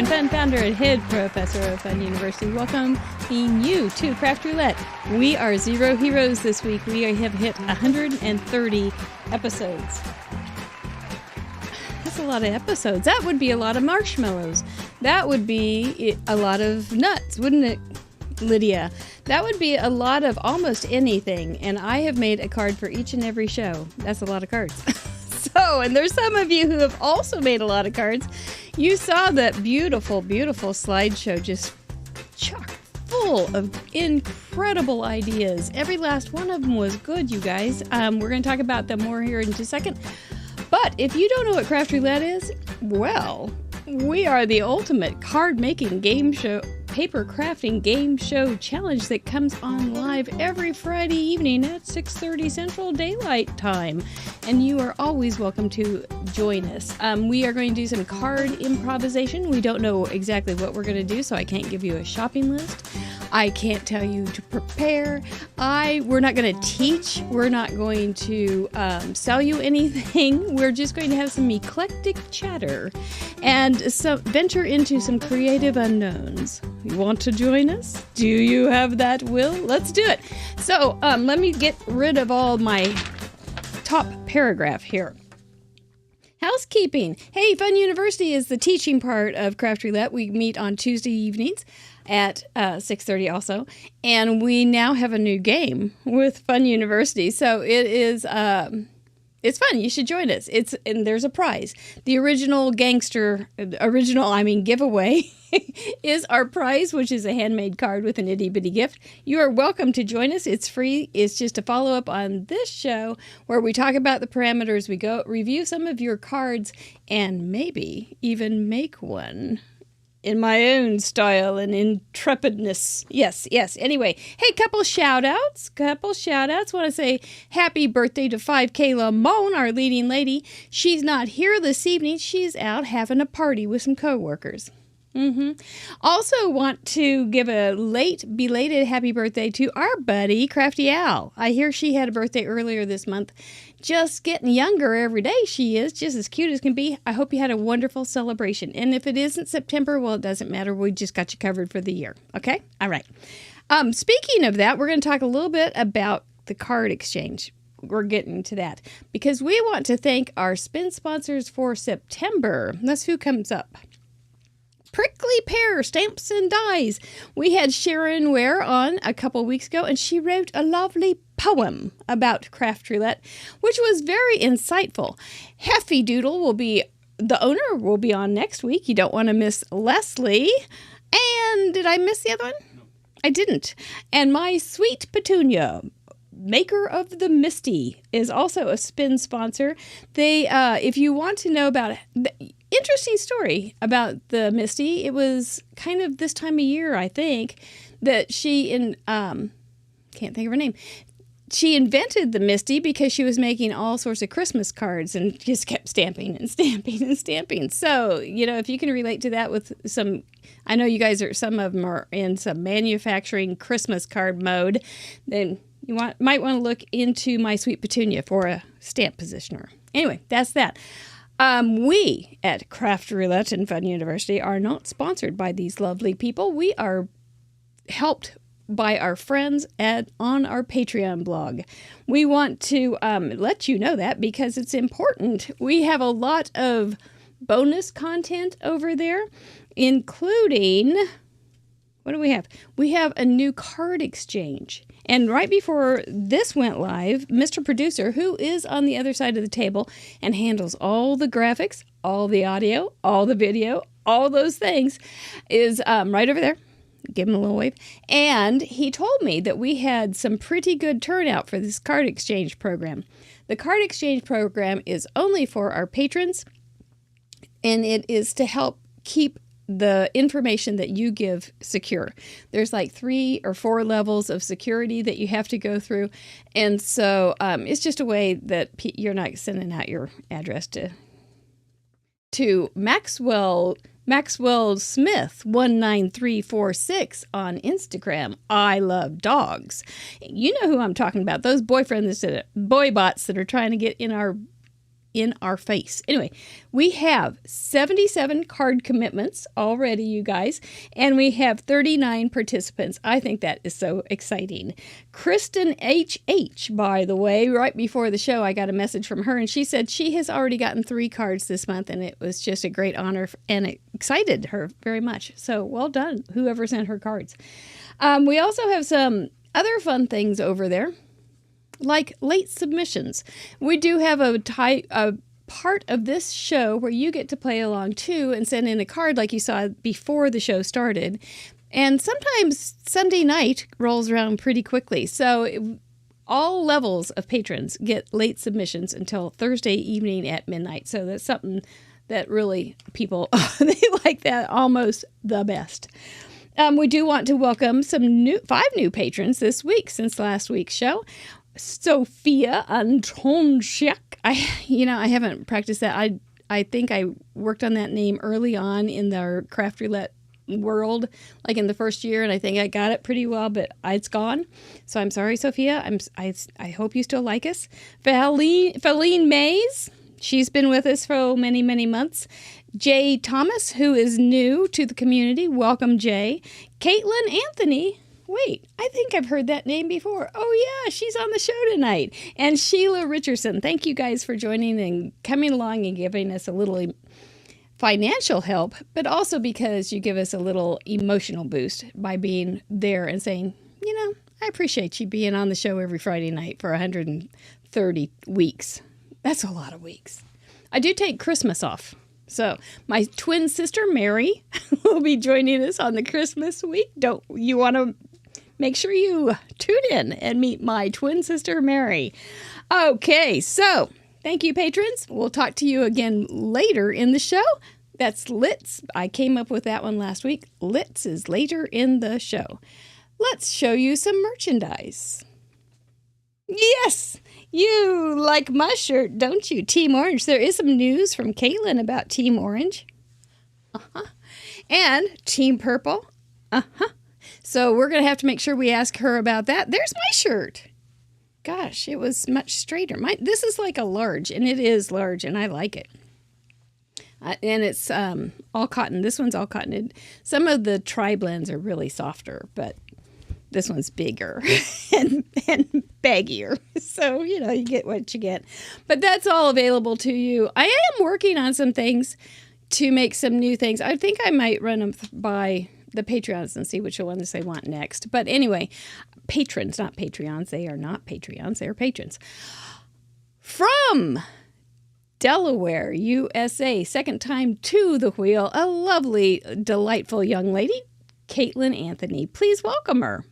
and fun founder and head professor of Fun University. Welcome you to Craft Roulette. We are zero heroes this week. We have hit 130 episodes. That's a lot of episodes. That would be a lot of marshmallows. That would be a lot of nuts, wouldn't it, Lydia? That would be a lot of almost anything. And I have made a card for each and every show. That's a lot of cards. And there's some of you who have also made a lot of cards. You saw that beautiful, beautiful slideshow just chock full of incredible ideas. Every last one of them was good, you guys. We're going to talk about them more here in just a second. But if you don't know what Craft Roulette is, well, we are the ultimate card-making game show, paper crafting game show challenge that comes on live every Friday evening at 6:30 Central Daylight Time. And you are always welcome to join us. We are going to do some card improvisation. We don't know exactly what we're going to do, so I can't give you a shopping list. I can't tell you to prepare. We're not going to teach. We're not going to sell you anything. We're just going to have some eclectic chatter and venture into some creative unknowns. You want to join us? Do you have that will? Let's do it. So let me get rid of all my top paragraph here. Housekeeping. Hey, Fun University is the teaching part of Craft Roulette. We meet on Tuesday evenings at 6:30 also. And we now have a new game with Fun University. So it is... it's fun. You should join us. And there's a prize. The original giveaway is our prize, which is a handmade card with an itty bitty gift. You are welcome to join us. It's free. It's just a follow up on this show where we talk about the parameters. We go review some of your cards and maybe even make one in my own style and intrepidness. Yes. Anyway, hey, couple shout outs. Want to say happy birthday to 5K Lamone, our leading lady. She's not here this evening. She's out having a party with some coworkers. Also want to give a belated happy birthday to our buddy, Crafty Al. I hear she had a birthday earlier this month. Just getting younger every day she is, just as cute as can be. I hope you had a wonderful celebration. And if it isn't September, well, it doesn't matter. We just got you covered for the year. Okay? All right. Speaking of that, we're going to talk a little bit about the card exchange. We're getting to that because we want to thank our spin sponsors for September. That's who comes up. Prickly Pear Stamps and Dies. We had Sharon Ware on a couple weeks ago, and she wrote a lovely poem about Craft Roulette, which was very insightful. Heffy Doodle the owner will be on next week. You don't want to miss Leslie. And did I miss the other one? No. I didn't. And my sweet Petunia, maker of the Misty, is also a spin sponsor. They, if you want to know about interesting story about the Misty. It was kind of this time of year, I think, that can't think of her name. She invented the Misty because she was making all sorts of Christmas cards and just kept stamping and stamping and stamping. So, if you can relate to that with some, I know you guys some of them are in some manufacturing Christmas card mode, then you might want to look into My Sweet Petunia for a stamp positioner. Anyway, that's that. We at Craft Roulette and Fun University are not sponsored by these lovely people. We are helped by our friends on our Patreon blog. We want to let you know that because it's important. We have a lot of bonus content over there, including, what do we have? We have a new card exchange. And right before this went live, Mr. Producer, who is on the other side of the table and handles all the graphics, all the audio, all the video, all those things, is right over there. Give him a little wave. And he told me that we had some pretty good turnout for this card exchange program. The card exchange program is only for our patrons, and it is to help keep the information that you give secure. There's like 3 or 4 levels of security that you have to go through. And so it's just a way that you're not sending out your address to Maxwell Smith 19346 on Instagram. I love dogs. You know who I'm talking about. Those boy bots that are trying to get in our in our face. Anyway, we have 77 card commitments already, you guys, and we have 39 participants. I think that is so exciting. Kristen H., by the way, right before the show, I got a message from her, and she said she has already gotten 3 cards this month, and it was just a great honor, and it excited her very much. So well done, whoever sent her cards. We also have some other fun things over there, like late submissions. We do have a part of this show where you get to play along too and send in a card like you saw before the show started. And sometimes Sunday night rolls around pretty quickly. So all levels of patrons get late submissions until Thursday evening at midnight. So that's something that really people, they like that almost the best. We do want to welcome 5 new patrons this week since last week's show. Sophia Antonchak. I haven't practiced that. I think I worked on that name early on in the craft roulette world, like in the first year, and I think I got it pretty well, but it's gone. So I'm sorry, Sophia. I hope you still like us. Feline Mays. She's been with us for many, many months. Jay Thomas, who is new to the community. Welcome, Jay. Caitlin Antony. Wait, I think I've heard that name before. Oh, yeah, she's on the show tonight. And Sheila Richardson. Thank you guys for joining and coming along and giving us a little financial help, but also because you give us a little emotional boost by being there and saying, I appreciate you being on the show every Friday night for 130 weeks. That's a lot of weeks. I do take Christmas off. So my twin sister, Mary, will be joining us on the Christmas week. Don't you want to make sure you tune in and meet my twin sister, Mary. Okay, so thank you, patrons. We'll talk to you again later in the show. That's Litz. I came up with that one last week. Litz is later in the show. Let's show you some merchandise. Yes, you like my shirt, don't you? Team Orange. There is some news from Caitlin about Team Orange. And Team Purple. So we're going to have to make sure we ask her about that. There's my shirt. Gosh, it was much straighter. This is like a large, and it is large, and I like it. And it's all cotton. This one's all cotton. Some of the tri-blends are really softer, but this one's bigger and baggier. So, you get what you get. But that's all available to you. I am working on some things to make some new things. I think I might run them by the Patreons and see which ones they want next. But anyway, patrons, not Patreons. They are not Patreons. They are patrons. From Delaware, USA, second time to the wheel, a lovely, delightful young lady, Caitlin Antony. Please welcome her.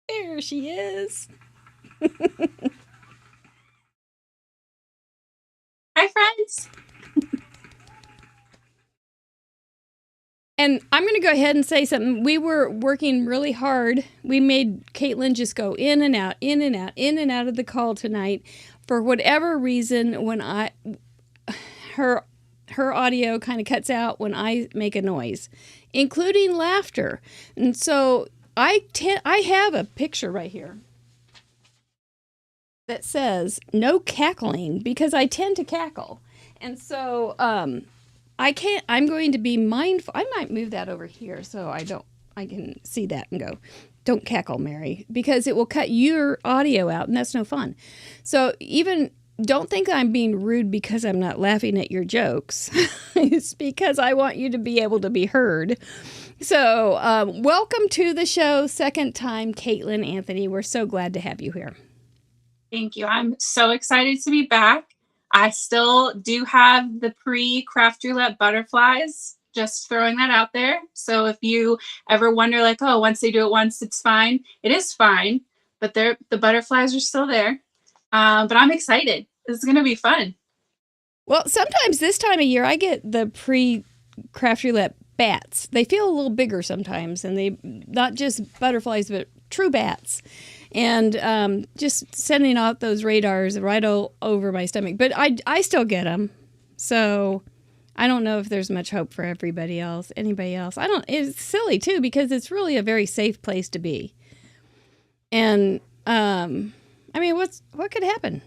There she is. Hi, friends. And I'm going to go ahead and say something. We were working really hard. We made Caitlin just go in and out, in and out, in and out of the call tonight. For whatever reason, when her audio kind of cuts out when I make a noise, including laughter. And so I have a picture right here that says no cackling because I tend to cackle. And so I'm going to be mindful. I might move that over here so I can see that and go, don't cackle, Mary, because it will cut your audio out and that's no fun. So even don't think I'm being rude because I'm not laughing at your jokes. It's because I want you to be able to be heard. So welcome to the show. Second time, Caitlin Antony. We're so glad to have you here. Thank you. I'm so excited to be back. I still do have the pre-craft roulette butterflies, just throwing that out there. So if you ever wonder like, oh, once they do it once, it's fine. It is fine, but the butterflies are still there. But I'm excited. This is going to be fun. Well, sometimes this time of year, I get the pre-craft roulette bats. They feel a little bigger sometimes, and they not just butterflies, but true bats. And just sending out those radars right over my stomach. But I still get them. So I don't know if there's much hope for anybody else. It's silly, too, because it's really a very safe place to be. And, what could happen?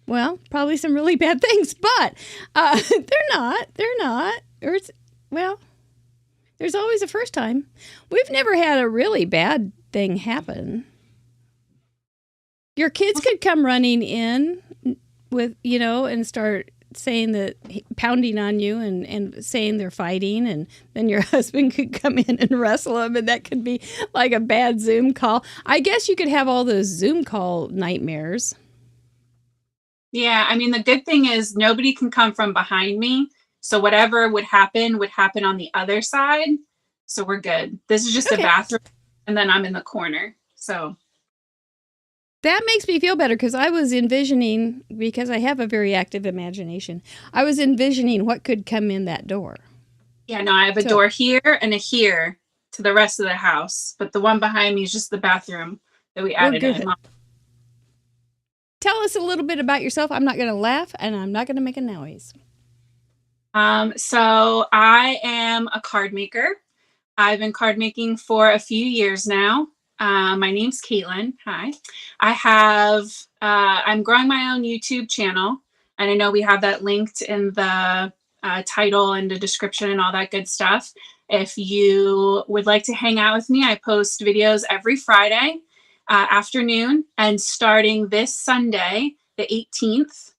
Well, probably some really bad things, but they're not. They're not. Well, there's always a first time. We've never had a really bad thing happen. Your kids could come running in with, and start saying that, pounding on you and saying they're fighting, and then your husband could come in and wrestle them, and that could be like a bad Zoom call. I guess you could have all those Zoom call nightmares. Yeah, I mean, the good thing is nobody can come from behind me. So whatever would happen on the other side. So we're good. This is just a bathroom, and then I'm in the corner. So that makes me feel better, because I was envisioning, because I have a very active imagination, I was envisioning what could come in that door. Yeah, no, I have a door here and a here to the rest of the house. But the one behind me is just the bathroom that we added in. Tell us a little bit about yourself. I'm not going to laugh, and I'm not going to make a noise. So I am a card maker. I've been card making for a few years now. My name's Caitlin. Hi. I'm growing my own YouTube channel, and I know we have that linked in the title and the description and all that good stuff. If you would like to hang out with me, I post videos every Friday afternoon, and starting this Sunday, the 18th,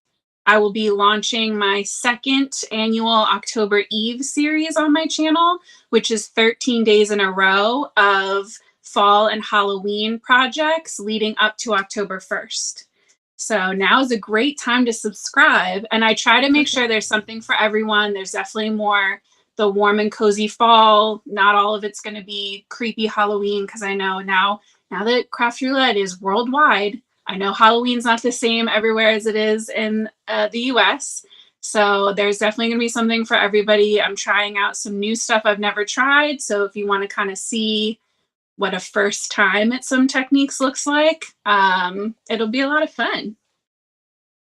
I will be launching my second annual October Eve series on my channel, which is 13 days in a row of fall and Halloween projects leading up to October 1st. So now is a great time to subscribe. And I try to make sure there's something for everyone. There's definitely more the warm and cozy fall. Not all of it's going to be creepy Halloween, because I know now that Craft Roulette is worldwide, I know Halloween's not the same everywhere as it is in the US. So there's definitely going to be something for everybody. I'm trying out some new stuff I've never tried. So if you want to kind of see what a first time at some techniques looks like, it'll be a lot of fun.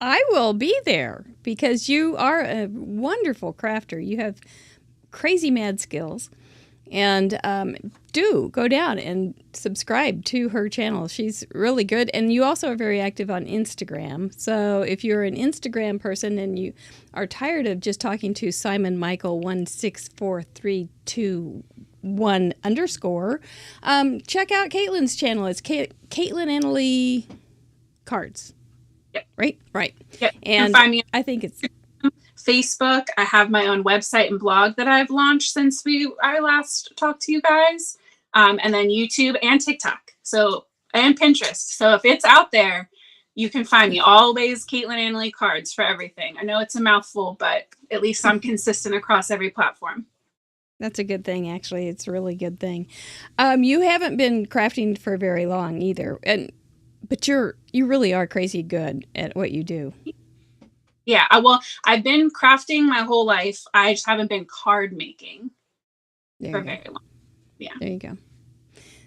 I will be there, because you are a wonderful crafter. You have crazy mad skills. And do go down and subscribe to her channel. She's really good. And you also are very active on Instagram. So if you're an Instagram person and you are tired of just talking to Simon Michael 164321_, check out Caitlin's channel. It's Caitlin Annalee Cards. Yep. Right. Yep. And find me I think it's Facebook. I have my own website and blog that I've launched since I last talked to you guys. And then YouTube and TikTok. And Pinterest. So if it's out there, you can find me. Always Caitlin Annalee Cards for everything. I know it's a mouthful, but at least I'm consistent across every platform. That's a good thing, actually. It's a really good thing. You haven't been crafting for very long either. But you really are crazy good at what you do. Yeah, well, I've been crafting my whole life. I just haven't been card making for very long. Yeah. There you go.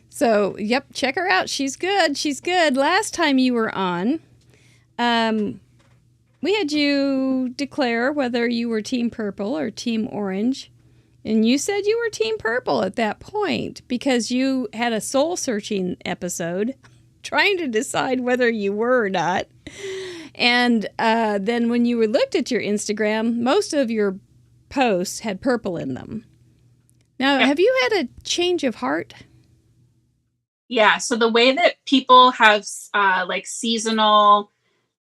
So, yep, check her out. She's good. Last time you were on, we had you declare whether you were Team Purple or Team Orange. And you said you were Team Purple at that point, because you had a soul-searching episode trying to decide whether you were or not. And then when you looked at your Instagram, most of your posts had purple in them. Now, have you had a change of heart? Yeah. So the way that people have seasonal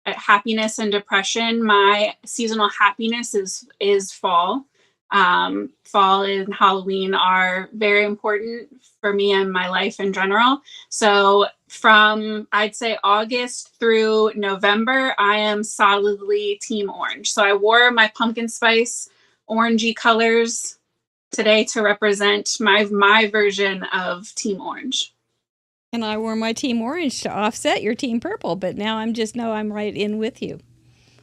happiness and depression, my seasonal happiness is fall. Fall and Halloween are very important for me and my life in general. So from, I'd say, August through November, I am solidly Team Orange. So I wore my pumpkin spice orangey colors today to represent my version of Team Orange. And I wore my Team Orange to offset your Team Purple, but now I'm right in with you.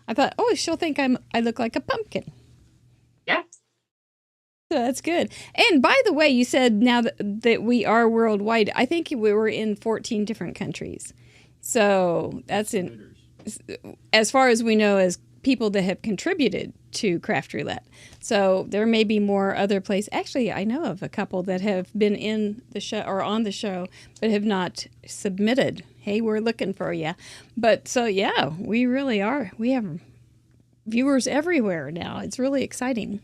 I thought, she'll think I look like a pumpkin. Yeah. So that's good. And by the way, you said now that we are worldwide. I think we were in 14 different countries. So that's as far as we know as people that have contributed to Craft Roulette. So there may be more other places. Actually, I know of a couple that have been in the show or on the show, but have not submitted. Hey, we're looking for you. But so, yeah, we really are. We have viewers everywhere now. It's really exciting.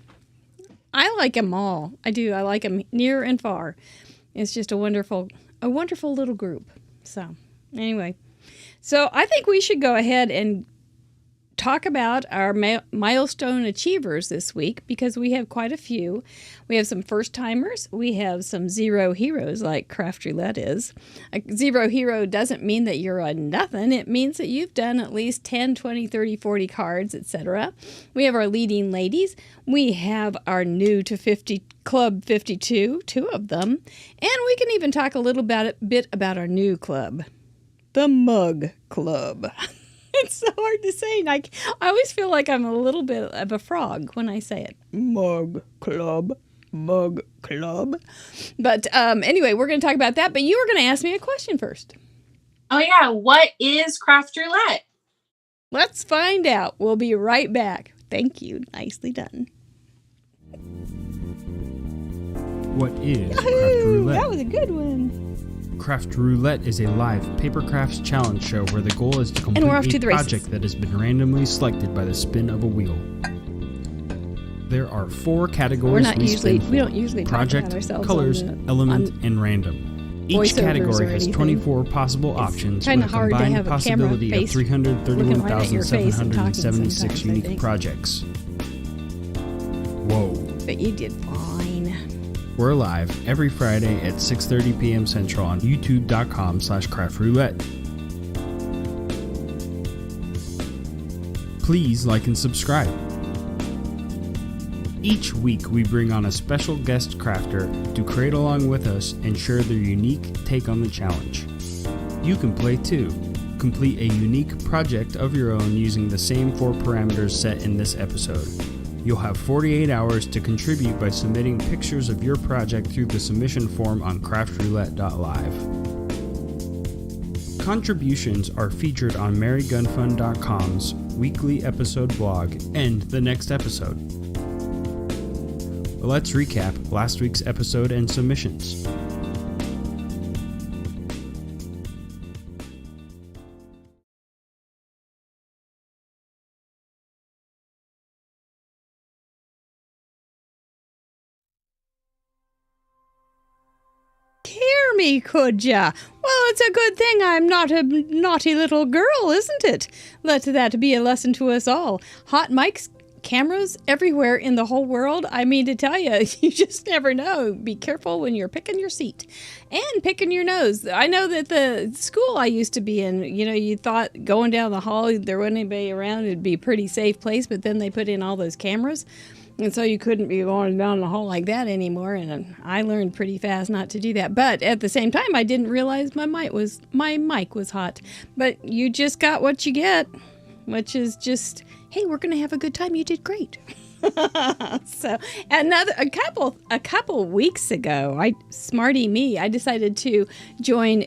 I like them all. I do. I like them near and far. It's just a wonderful little group. So anyway, so I think we should go ahead and talk about our milestone achievers this week, because we have quite a few. We have some first timers. We have some zero heroes like Craft Roulette is. A zero hero doesn't mean that you're a nothing. It means that you've done at least 10, 20, 30, 40 cards, etc. We have our leading ladies. We have our new to 50 Club 52, 2 of them. And we can even talk a little bit about our new club, the Mug Club. It's so hard to say. I always feel like I'm a little bit of a frog when I say it. Mug Club. Mug Club. But anyway, we're going to talk about that. But you were going to ask me a question first. Oh, yeah. What is Craft Roulette? Let's find out. We'll be right back. Thank you. Nicely done. What is Craft Roulette? That was a good one. Craft Roulette is a live paper crafts challenge show where the goal is to complete a project that has been randomly selected by the spin of a wheel. There are 4 categories we don't usually project, talk about ourselves colors, element, and random. Each category has 24 possible options with a combined possibility of 331,776 unique projects. Whoa. But you did fine. We're live every Friday at 6:30 p.m. Central on youtube.com/craftroulette. Please like and subscribe. Each week we bring on a special guest crafter to create along with us and share their unique take on the challenge. You can play too. Complete a unique project of your own using the same 4 parameters set in this episode. You'll have 48 hours to contribute by submitting pictures of your project through the submission form on craftroulette.live. Contributions are featured on marygunfund.com's weekly episode blog and the next episode. Let's recap last week's episode and submissions. Hear me, could ya? Well, it's a good thing I'm not a naughty little girl, isn't it? Let that be a lesson to us all. Hot mics, cameras everywhere in the whole world. I mean to tell you, you just never know. Be careful when you're picking your seat and picking your nose. I know that the school I used to be in, you thought going down the hall, there wasn't anybody around, it'd be a pretty safe place, but then they put in all those cameras. And so you couldn't be going down the hall like that anymore. And I learned pretty fast not to do that. But at the same time, I didn't realize my mic was hot. But you just got what you get, which is just, hey, we're going to have a good time. You did great. So a couple weeks ago, I decided to join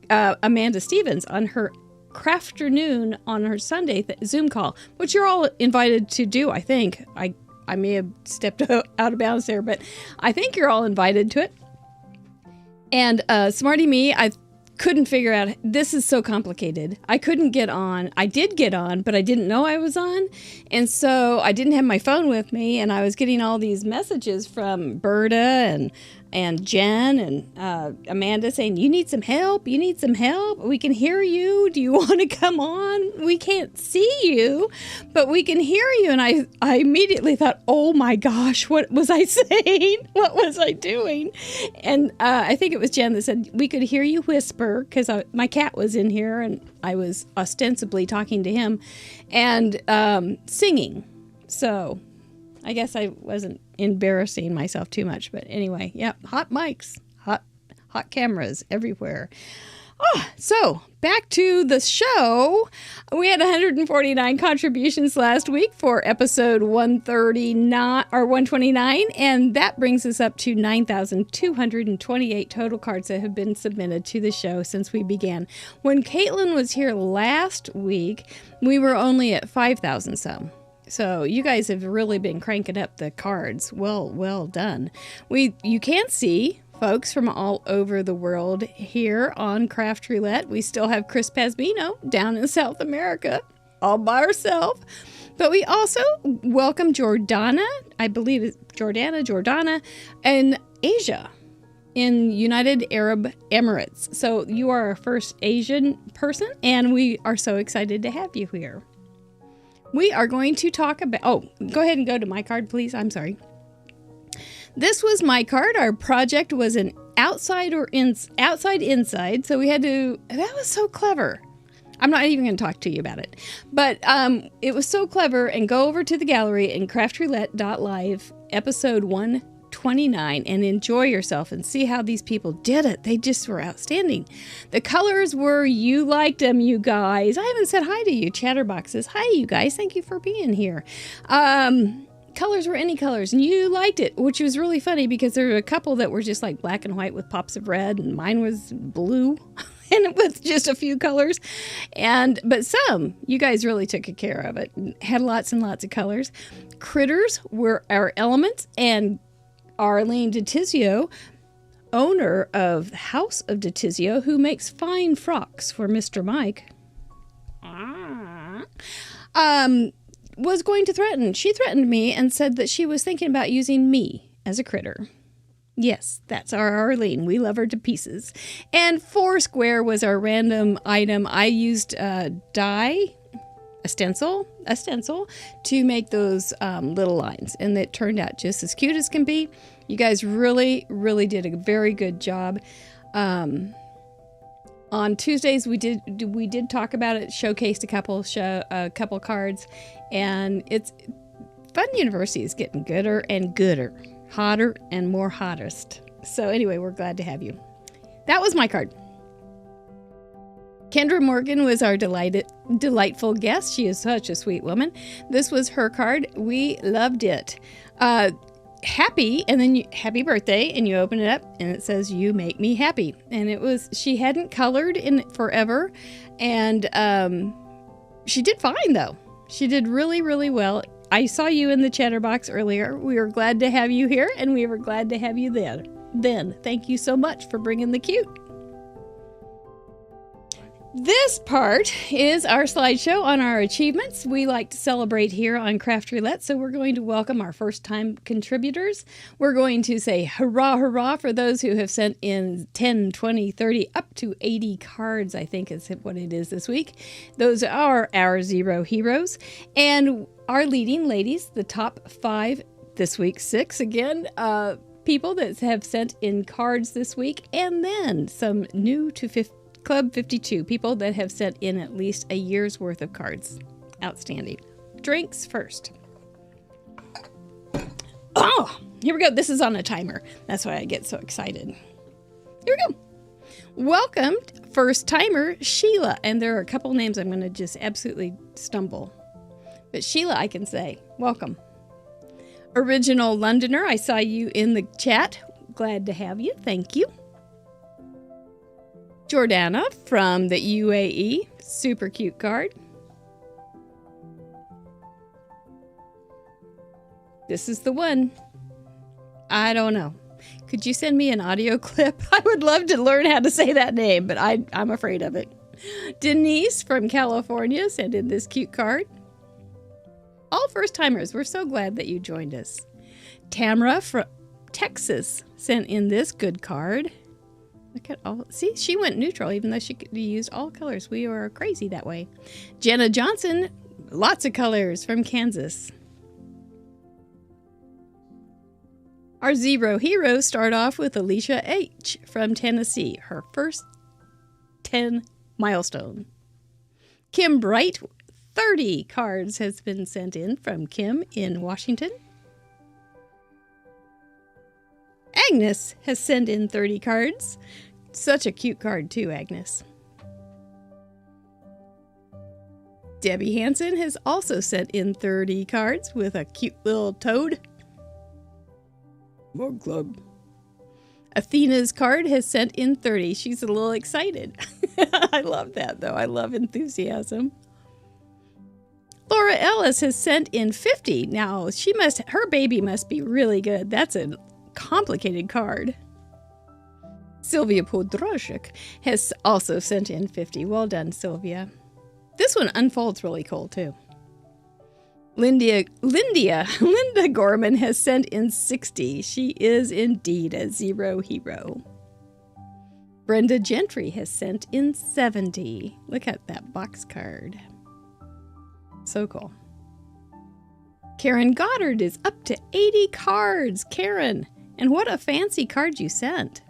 Amanda Stevens on her Crafternoon on her Sunday Zoom call, which you're all invited to do, I think. I may have stepped out of bounds there, but I think you're all invited to it. And smarty me, I couldn't figure out, this is so complicated. I couldn't get on. I did get on, but I didn't know I was on. And so I didn't have my phone with me, and I was getting all these messages from Berta and Jen and Amanda saying, you need some help. We can hear you. Do you want to come on? We can't see you, but we can hear you. And I immediately thought, oh my gosh, what was I saying? What was I doing? And I think it was Jen that said, we could hear you whisper, because my cat was in here and I was ostensibly talking to him and singing. So I guess I wasn't embarrassing myself too much, but anyway, yeah, hot mics, hot cameras everywhere. So back to the show. We had 149 contributions last week for episode 139 or 129, and that brings us up to 9,228 total cards that have been submitted to the show since we began. When Caitlin was here last week, we were only at 5,000 some. So you guys have really been cranking up the cards. Well done. You can see folks from all over the world here on Craft Roulette. We still have Chris Pasbino down in South America all by herself. But we also welcome Jordana, I believe it's Jordana, in Asia, in United Arab Emirates. So you are our first Asian person, and we are so excited to have you here. We are going to talk about... Oh, go ahead and go to my card, please. I'm sorry. This was my card. Our project was an outside inside. So we had to... That was so clever. I'm not even going to talk to you about it. But it was so clever. And go over to the gallery in craftroulette.live, episode 129, and enjoy yourself and see how these people did it. They just were outstanding. The colors were, you liked them, you guys. I haven't said hi to you, Chatterboxes. Hi, you guys. Thank you for being here. Colors were any colors, and you liked it, which was really funny because there were a couple that were just like black and white with pops of red, and mine was blue and with just a few colors. But some, you guys really took care of it. Had lots and lots of colors. Critters were our elements, and Arlene DeTizio, owner of House of DeTizio, who makes fine frocks for Mr. Mike, was going to threaten. She threatened me and said that she was thinking about using me as a critter. Yes, that's our Arlene. We love her to pieces. And Foursquare was our random item. I used dye, a stencil to make those little lines, and it turned out just as cute as can be. You guys really, really did a very good job. On Tuesdays, we did talk about it, showcased a couple cards, and it's Fun University is getting gooder and gooder, hotter and more hottest. So anyway, we're glad to have you. That was my card. Kendra Morgan was our delightful guest. She is such a sweet woman. This was her card. We loved it. Happy, and then happy birthday, and you open it up and it says, "You make me happy." And she hadn't colored in forever, and she did fine though. She did really, really well. I saw you in the Chatterbox earlier. We were glad to have you here, and we were glad to have you there. Then thank you so much for bringing the cute. This part is our slideshow on our achievements. We like to celebrate here on Craft Roulette, so we're going to welcome our first-time contributors. We're going to say hurrah, hurrah for those who have sent in 10, 20, 30, up to 80 cards, I think is what it is this week. Those are our Zero Heroes. And our leading ladies, the top 5, this week 6 again, people that have sent in cards this week, and then some new to Club 52, people that have sent in at least a year's worth of cards. Outstanding. Drinks first. Oh, here we go. This is on a timer. That's why I get so excited. Here we go. Welcome, first timer, Sheila. And there are a couple names I'm going to just absolutely stumble. But Sheila, I can say. Welcome. Original Londoner, I saw you in the chat. Glad to have you. Thank you. Jordana from the UAE, super cute card. This is the one. I don't know. Could you send me an audio clip? I would love to learn how to say that name, but I'm afraid of it. Denise from California sent in this cute card. All first timers, we're so glad that you joined us. Tamara from Texas sent in this good card. Look at all. See, she went neutral, even though she used all colors. We were crazy that way. Jenna Johnson, lots of colors from Kansas. Our Zero Heroes start off with Alicia H. from Tennessee, her first 10 milestone. Kim Bright, 30 cards has been sent in from Kim in Washington. Agnes has sent in 30 cards. Such a cute card too, Agnes. Debbie Hansen has also sent in 30 cards with a cute little toad. Mug Club. Athena's card has sent in 30. She's a little excited. I love that, though. I love enthusiasm. Laura Ellis has sent in 50. Now, her baby must be really good. That's a complicated card. Sylvia Podroshik has also sent in 50. Well done, Sylvia. This one unfolds really cool, too. Linda Gorman has sent in 60. She is indeed a zero hero. Brenda Gentry has sent in 70. Look at that box card. So cool. Karen Goddard is up to 80 cards. Karen, and what a fancy card you sent.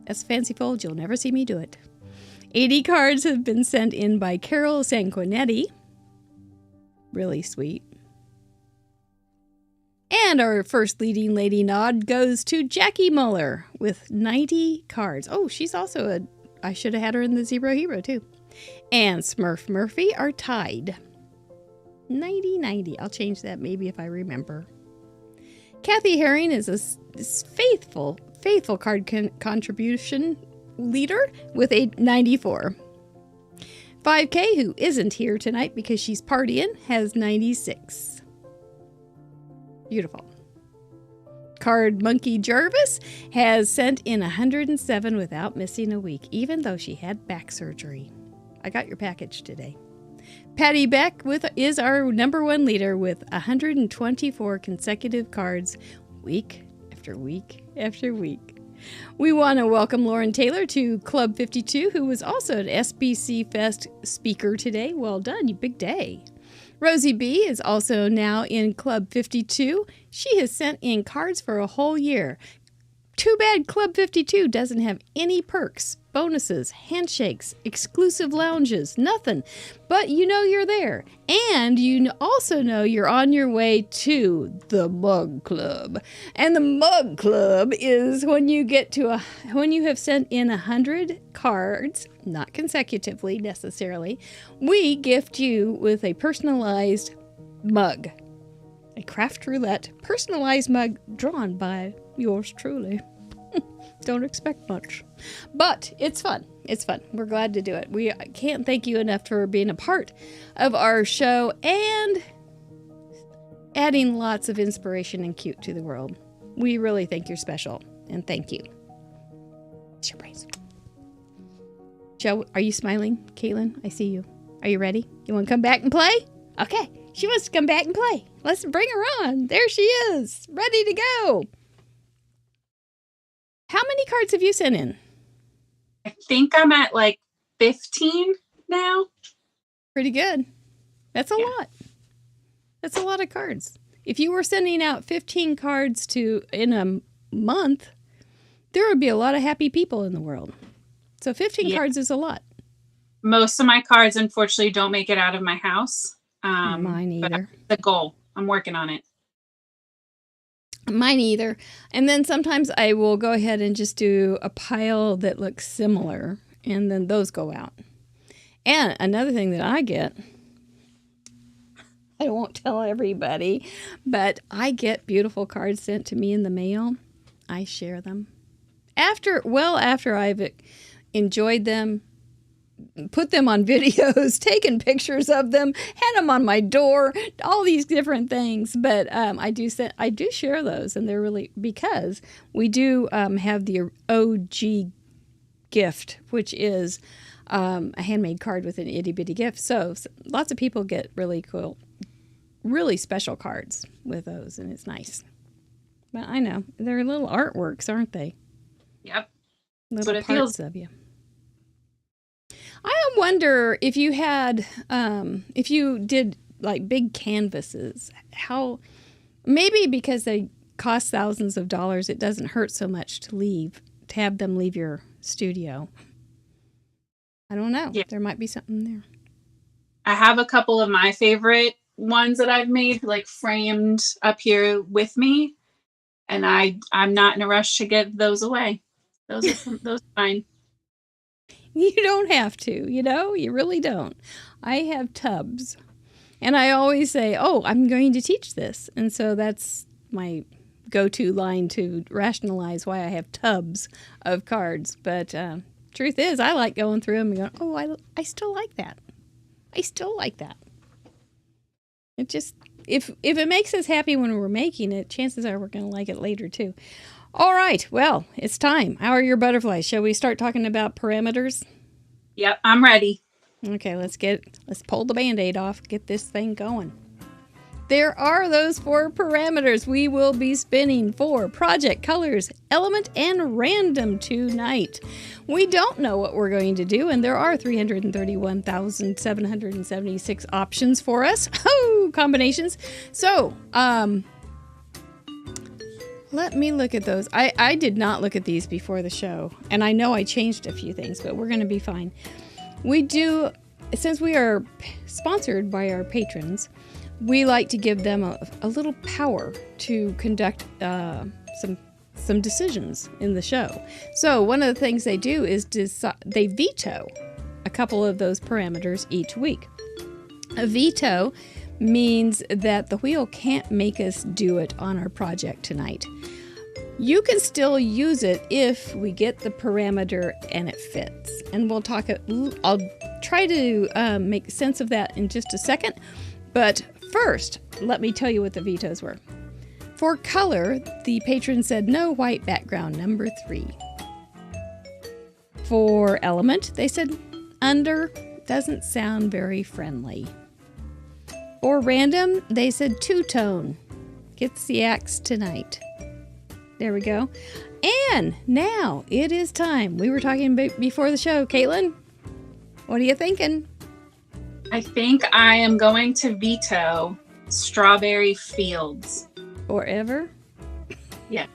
That's fancy fold. You'll never see me do it. 80 cards have been sent in by Carol Sanguinetti. Really sweet. And our first leading lady nod goes to Jackie Muller with 90 cards. Oh, she's also I should have had her in the Zero Hero too. And Smurf Murphy are tied. 90. I'll change that maybe if I remember. Kathy Herring is a faithful card contribution leader with a 94. 5K, who isn't here tonight because she's partying, has 96. Beautiful. Card Monkey Jarvis has sent in 107 without missing a week, even though she had back surgery. I got your package today. Patty Beck is our number one leader with 124 consecutive cards, week after week after week. We want to welcome Lauren Taylor to Club 52, who was also an SBC Fest speaker today. Well done, you big day. Rosie B is also now in Club 52. She has sent in cards for a whole year. Too bad Club 52 doesn't have any perks, bonuses, handshakes, exclusive lounges, nothing. But you know you're there. And you also know you're on your way to the Mug Club. And the Mug Club is when you have sent in 100 cards, not consecutively necessarily, we gift you with a personalized mug. A craft roulette personalized mug drawn by yours truly. Don't expect much. But it's fun. It's fun. We're glad to do it. We can't thank you enough for being a part of our show and adding lots of inspiration and cute to the world. We really think you're special. And thank you. It's your praise. Joe, are you smiling? Caitlin, I see you. Are you ready? You want to come back and play? Okay. She wants to come back and play. Let's bring her on. There she is. Ready to go. How many cards have you sent in? I think I'm at like 15 now. Pretty good. That's a lot. That's a lot of cards. If you were sending out 15 cards in a month, there would be a lot of happy people in the world. So 15 cards is a lot. Most of my cards, unfortunately, don't make it out of my house. Mine either. The goal. I'm working on it. Mine either. And then sometimes I will go ahead and just do a pile that looks similar, and then those go out. And another thing that I get, I won't tell everybody, but I get beautiful cards sent to me in the mail. I share them. After I've enjoyed them, put them on videos, taken pictures of them, had them on my door, all these different things. But I do share those, and they're really, because we do have the OG gift, which is a handmade card with an itty bitty gift. So lots of people get really cool, really special cards with those, and it's nice. But I know they're little artworks, aren't they? Yep. Little parts of you. I wonder if you had, if you did like big canvases, maybe because they cost thousands of dollars, it doesn't hurt so much to have them leave your studio. I don't know. Yeah. There might be something there. I have a couple of my favorite ones that I've made, like framed up here with me, and I'm not in a rush to get those away. Those are fine. You don't have to, you really don't. I have tubs. And I always say, I'm going to teach this. And so that's my go-to line to rationalize why I have tubs of cards. But truth is, I like going through them and going, I still like that. I still like that. It just, if it makes us happy when we're making it, chances are we're going to like it later too. All right, well, it's time. How are your butterflies? Shall we start talking about parameters? Yep, I'm ready. Okay, let's pull the Band-Aid off, get this thing going. There are those 4 parameters we will be spinning for: project, colors, element, and random tonight. We don't know what we're going to do, and there are 331,776 options for us. Oh, combinations. So, let me look at those. I did not look at these before the show, and I know I changed a few things, but we're going to be fine. We do, since we are sponsored by our patrons, we like to give them a little power to conduct some decisions in the show. So one of the things they do is they veto a couple of those parameters each week. A veto means that the wheel can't make us do it on our project tonight. You can still use it if we get the parameter and it fits. And we'll talk, I'll try to make sense of that in just a second. But first, let me tell you what the vetoes were. For color, the patron said no white background, number 3. For element, they said under doesn't sound very friendly. For random, they said two-tone. Gets the axe tonight. There we go. And now it is time. We were talking before the show. Caitlin, what are you thinking? I think I am going to veto Strawberry Fields. Forever? Yeah.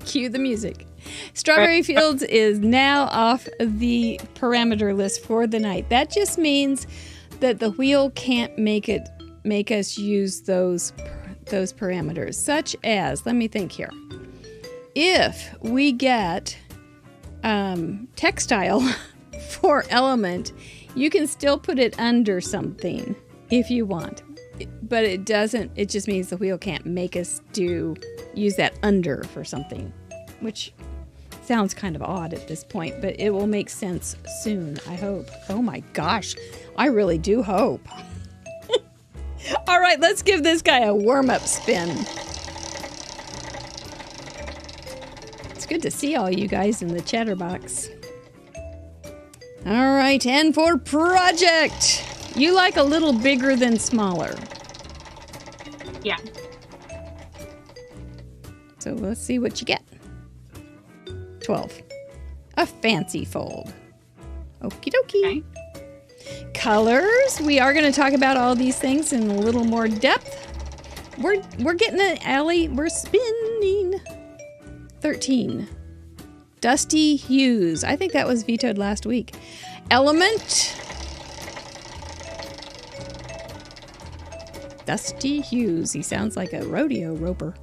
Cue the music. Strawberry Fields is now off the parameter list for the night. That just means that the wheel can't make us use those parameters, such as, let me think here. If we get textile for element, you can still put it under something if you want, but it just means the wheel can't make us use that under for something, which sounds kind of odd at this point, but it will make sense soon, I hope. Oh my gosh, I really do hope. All right, let's give this guy a warm-up spin. It's good to see all you guys in the Chatterbox. All right, and for project, you like a little bigger than smaller. Yeah. So let's see what you get. 12. A fancy fold. Okie dokie. Okay. Colors. We are going to talk about all these things in a little more depth. We're getting it, Allie. We're spinning. 13. Dusty hues. I think that was vetoed last week. Element. Dusty hues. He sounds like a rodeo roper.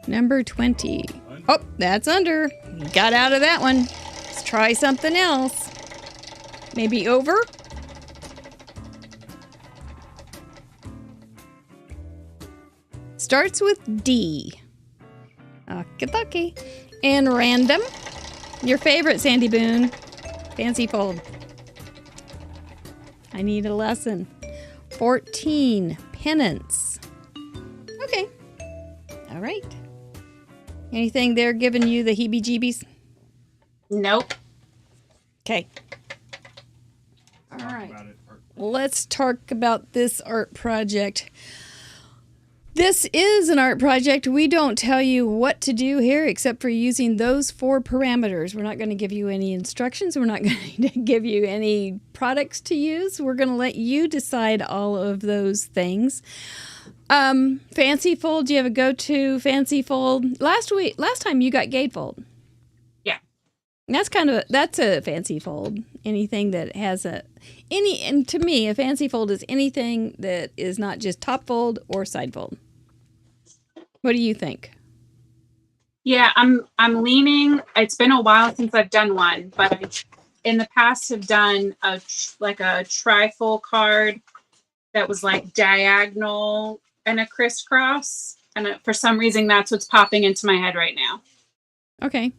Number 20. Oh, that's under. Got out of that one. Let's try something else. Maybe over? Starts with D. Okie-dokie. And random. Your favorite, Sandy Boone. Fancy fold. I need a lesson. 14. Penance. Okay. All right. Anything there giving you the heebie-jeebies? Nope. Okay. All right. Let's talk about this art project. This is an art project. We don't tell you what to do here except for using those 4 parameters. We're not going to give you any instructions. We're not going to give you any products to use. We're going to let you decide all of those things. Fancy fold. Do you have a go-to fancy fold? Last time you got gatefold. Yeah. That's a fancy fold. Anything that has and to me, a fancy fold is anything that is not just top fold or side fold. What do you think? Yeah, I'm leaning. It's been a while since I've done one, but I, in the past, have done a trifold card that was like diagonal and a crisscross, and for some reason that's what's popping into my head right now. Okay,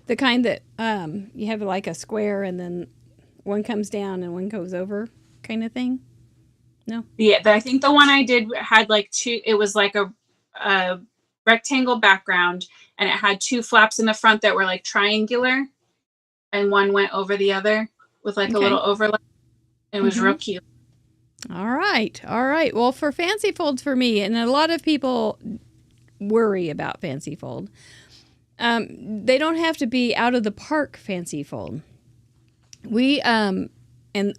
the kind that you have like a square and then one comes down and one goes over, kind of thing. No. Yeah, I think the one I did had like two. It was like a rectangle background, and it had two flaps in the front that were like triangular, and one went over the other with like a little overlap. It was real cute. All right. Well, for fancy folds for me, and a lot of people worry about fancy fold, they don't have to be out of the park fancy fold. We, and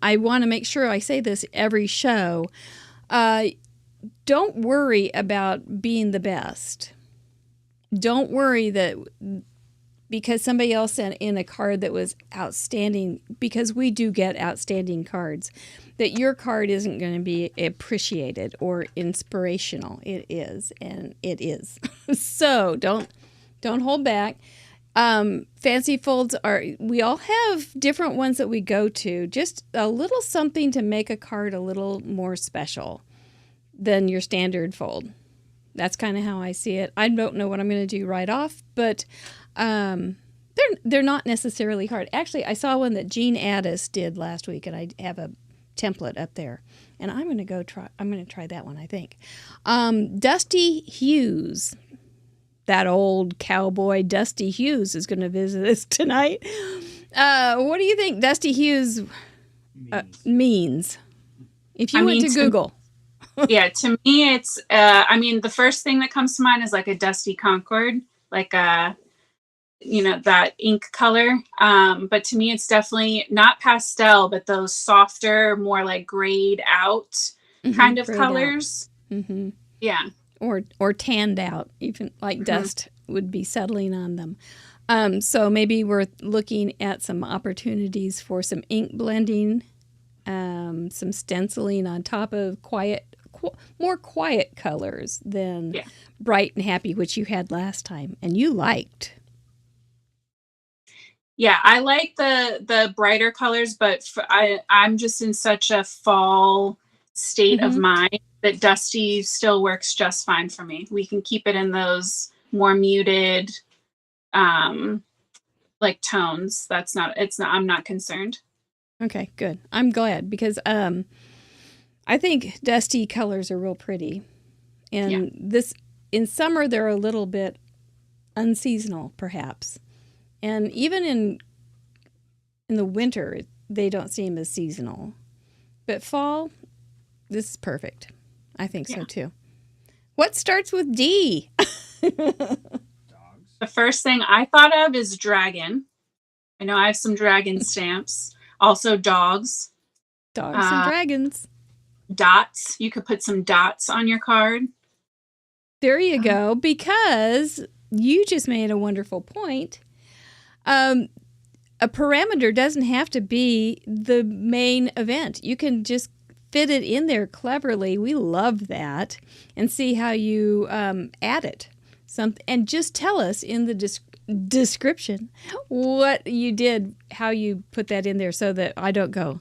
I want to make sure I say this every show, don't worry about being the best. Don't worry that because somebody else sent in a card that was outstanding, because we do get outstanding cards, that your card isn't going to be appreciated or inspirational. It is, and it is. So don't hold back. Fancy folds we all have different ones that we go to, just a little something to make a card a little more special than your standard fold. That's kind of how I see it. I don't know what I'm going to do right off, but they're not necessarily hard. Actually, I saw one that Jean Addis did last week, and I have a template up there, and I'm going to try that one, I think. Dusty Hughes, that old cowboy Dusty Hughes, is going to visit us tonight. What do you think Dusty Hughes means? If you went to Google. Yeah, to me, it's, the first thing that comes to mind is like a dusty Concord, like that ink color. But to me, it's definitely not pastel, but those softer, more like grayed out kind of colors. Mm-hmm. Yeah. Or tanned out, even like dust would be settling on them. So maybe we're looking at some opportunities for some ink blending, some stenciling on top of more quiet colors than bright and happy, which you had last time and you liked. Yeah, I like the brighter colors, but I'm just in such a fall state of mind that dusty still works just fine for me. We can keep it in those more muted like tones. I'm not concerned. Okay, good. I'm glad, because I think dusty colors are real pretty. And this, in summer, they're a little bit unseasonal, perhaps. And even in the winter, they don't seem as seasonal. But fall, this is perfect. I think so, too. What starts with D? Dogs. The first thing I thought of is dragon. I know I have some dragon stamps. Also dogs. Dogs and dragons. Dots. You could put some dots on your card. There you go. Because you just made a wonderful point. A parameter doesn't have to be the main event. You can just fit it in there cleverly. We love that. And see how you add it. And just tell us in the description what you did, how you put that in there, so that I don't go,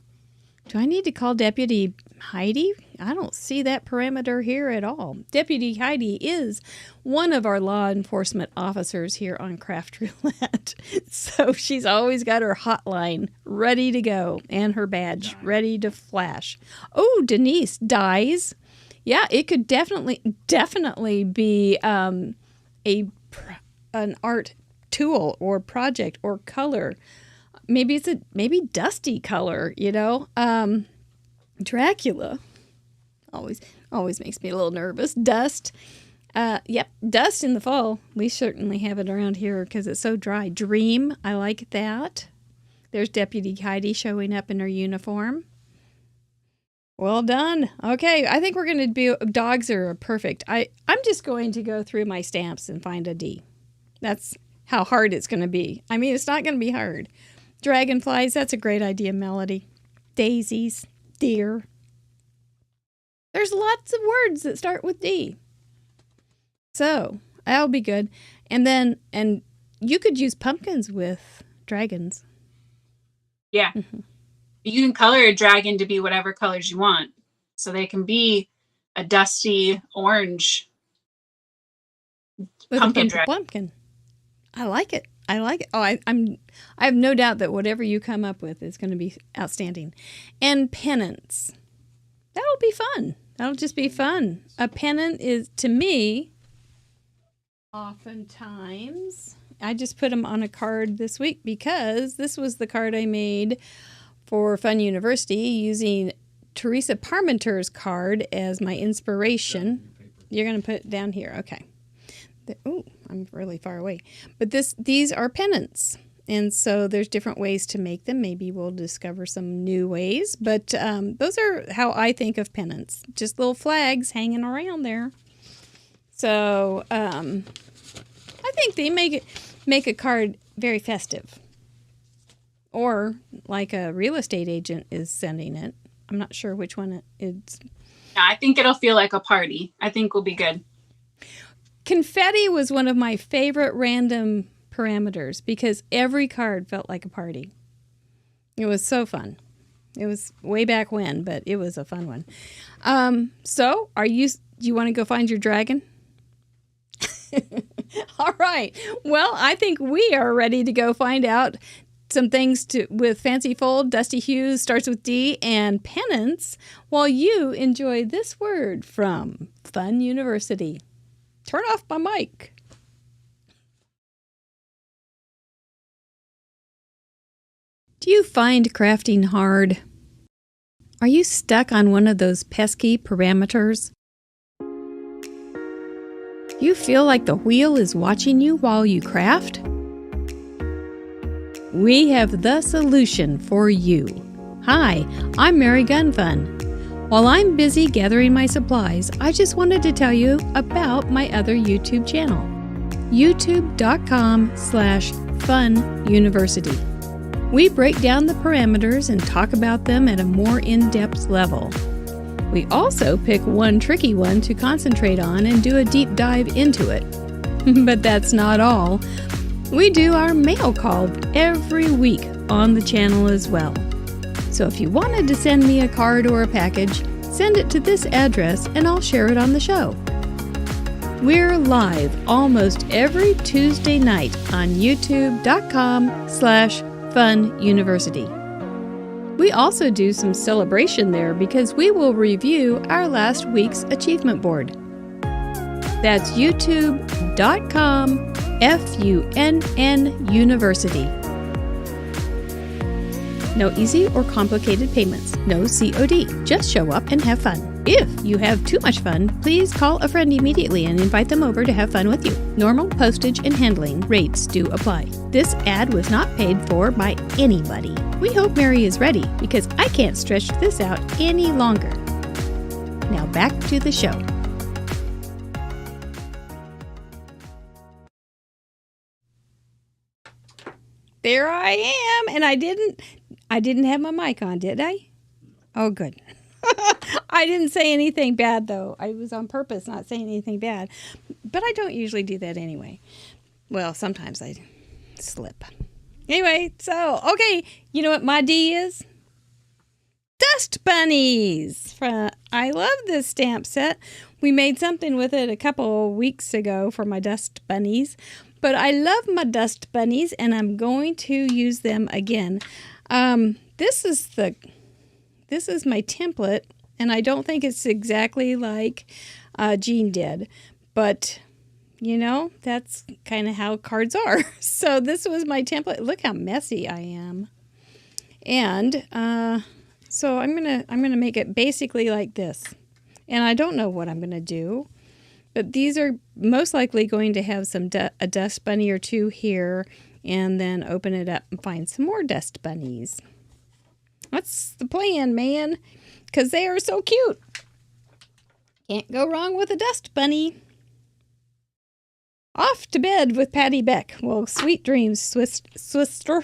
do I need to call Deputy Heidi? I don't see that parameter here at all. Deputy Heidi is one of our law enforcement officers here on Craft Roulette. So she's always got her hotline ready to go and her badge ready to flash. Oh, Denise, dies. Yeah, it could definitely be an art tool or project or color. Maybe it's maybe dusty color, Dracula always makes me a little nervous. Dust. Dust in the fall. We certainly have it around here because it's so dry. Dream, I like that. There's Deputy Heidi showing up in her uniform. Well done. Okay, I think we're going to be, dogs are perfect. I'm just going to go through my stamps and find a D. That's how hard it's going to be. I mean, it's not going to be hard. Dragonflies, that's a great idea, Melody. Daisies, deer. There's lots of words that start with D. So, that'll be good. And you could use pumpkins with dragons. Yeah. Mm-hmm. You can color a dragon to be whatever colors you want. So they can be a dusty orange with pumpkin a dragon. Pumpkin. I like it. Oh, I have no doubt that whatever you come up with is going to be outstanding. And pennants. That'll be fun. That'll just be fun. A pennant is, to me, oftentimes, I just put them on a card this week because this was the card I made for Fun University using Teresa Parmenter's card as my inspiration. You're going to put it down here. Okay. Oh, I'm really far away. But these are pennants. And so there's different ways to make them. Maybe we'll discover some new ways. But those are how I think of pennants. Just little flags hanging around there. So I think they make a card very festive. Or like a real estate agent is sending it. I'm not sure which one it is. Yeah, I think it'll feel like a party. I think we'll be good. Confetti was one of my favorite random parameters because every card felt like a party. It was so fun. It was way back when, but it was a fun one. So do you want to go find your dragon? All right. Well, I think we are ready to go find out some things with fancy fold, dusty hues, starts with D, and pennants while you enjoy this word from Fun University. Turn off my mic. Do you find crafting hard? Are you stuck on one of those pesky parameters? Do you feel like the wheel is watching you while you craft? We have the solution for you. Hi, I'm Mary Gunfun. While I'm busy gathering my supplies, I just wanted to tell you about my other YouTube channel, youtube.com/fununiversity. We break down the parameters and talk about them at a more in-depth level. We also pick one tricky one to concentrate on and do a deep dive into it. But that's not all. We do our mail call every week on the channel as well. So if you wanted to send me a card or a package, send it to this address and I'll share it on the show. We're live almost every Tuesday night on youtube.com/fununiversity. We also do some celebration there because we will review our last week's achievement board. That's youtube.com/FUNN University. No easy or complicated payments. No COD. Just show up and have fun. If you have too much fun, please call a friend immediately and invite them over to have fun with you. Normal postage and handling rates do apply. This ad was not paid for by anybody. We hope Mary is ready because I can't stretch this out any longer. Now back to the show. There I am, and I didn't have my mic on, did I? Oh, good. I didn't say anything bad, though. I was on purpose not saying anything bad. But I don't usually do that anyway. Well, sometimes I slip. Anyway, so, okay. You know what my D is? Dust bunnies. I love this stamp set. We made something with it a couple weeks ago for my dust bunnies. But I love my dust bunnies, and I'm going to use them again. This is my template, and I don't think it's exactly like Jean did. But, you know, that's kind of how cards are. So this was my template. Look how messy I am. And so I'm gonna make it basically like this. And I don't know what I'm gonna do. But these are most likely going to have a dust bunny or two here, and then open it up and find some more dust bunnies. That's the plan, man, because they are so cute. Can't go wrong with a dust bunny. Off to bed with Patty Beck. Well, sweet dreams, Swister.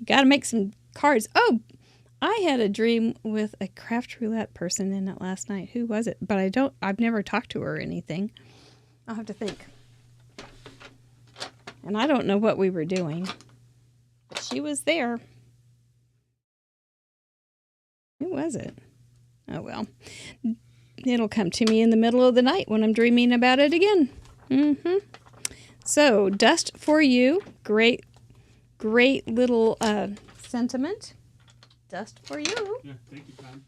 Got to make some cards. Oh, I had a dream with a craft roulette person in it last night. Who was it? But I've never talked to her or anything. I'll have to think. And I don't know what we were doing. But she was there. Who was it? Oh, well. It'll come to me in the middle of the night when I'm dreaming about it again. So, dust for you. Great little sentiment. Dust for you. Yeah, thank you, Pam.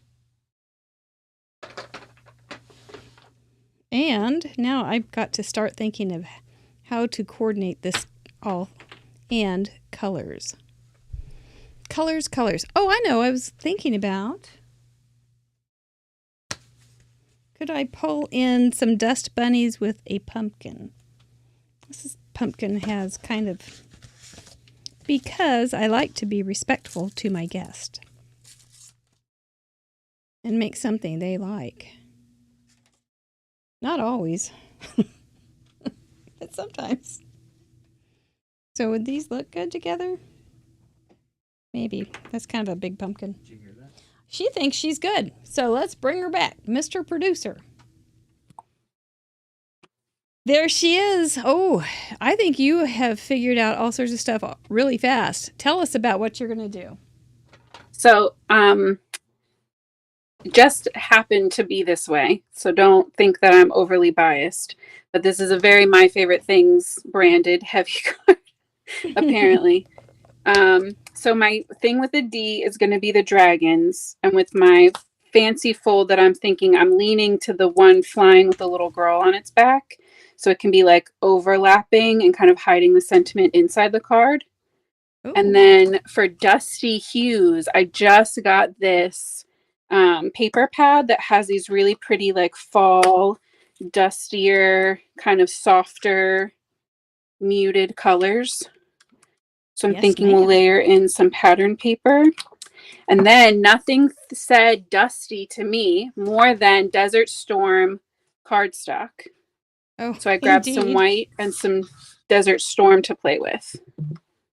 And now I've got to start thinking of how to coordinate this all. And colors. Colors. Oh, I know. I was thinking about... Could I pull in some dust bunnies with a pumpkin? This pumpkin has kind of... Because I like to be respectful to my guest. And make something they like. Not always. But sometimes. So would these look good together? Maybe. That's kind of a big pumpkin. Did you hear that? She thinks she's good. So let's bring her back. Mr. Producer. There she is. Oh, I think you have figured out all sorts of stuff really fast. Tell us about what you're going to do. So, just happened to be this way. So don't think that I'm overly biased. But this is a very My Favorite Things branded heavy card, apparently. So my thing with the D is going to be the dragons. And with my fancy fold that I'm thinking, I'm leaning to the one flying with the little girl on its back. So it can be like overlapping and kind of hiding the sentiment inside the card. Ooh. And then for dusty hues, I just got this paper pad that has these really pretty like fall, dustier, kind of softer, muted colors. So I'm thinking we'll layer in some pattern paper. And then nothing said dusty to me more than Desert Storm cardstock. Oh, so I grabbed some white and some Desert Storm to play with.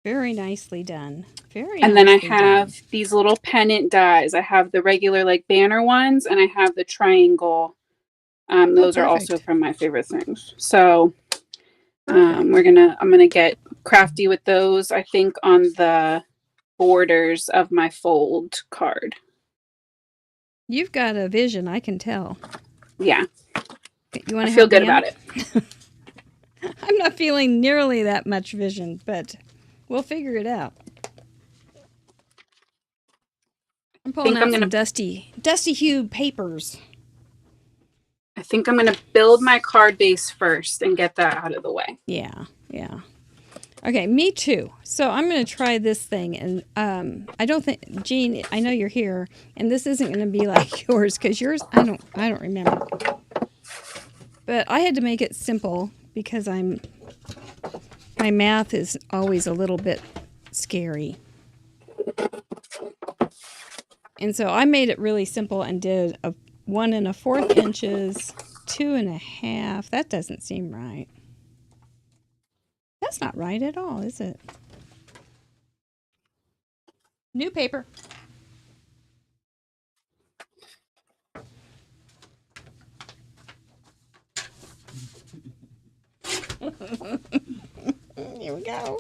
Very nicely done. And then I have these little pennant dies. I have the regular like banner ones, and I have the triangle. Those are also from My Favorite Things. So I'm gonna get crafty with those. I think on the borders of my fold card. You've got a vision, I can tell. Yeah. You want to feel good about it. I'm not feeling nearly that much vision, but we'll figure it out. I'm pulling out some dusty hued papers. I think I'm going to build my card base first and get that out of the way. Yeah. Okay, me too. So I'm going to try this thing, and I don't think, Jean, I know you're here, and this isn't going to be like yours, because yours, I don't remember. But I had to make it simple because my math is always a little bit scary. And so I made it really simple and did a 1 1/4 inches, 2 1/2. That doesn't seem right. That's not right at all, is it? New paper. Here we go.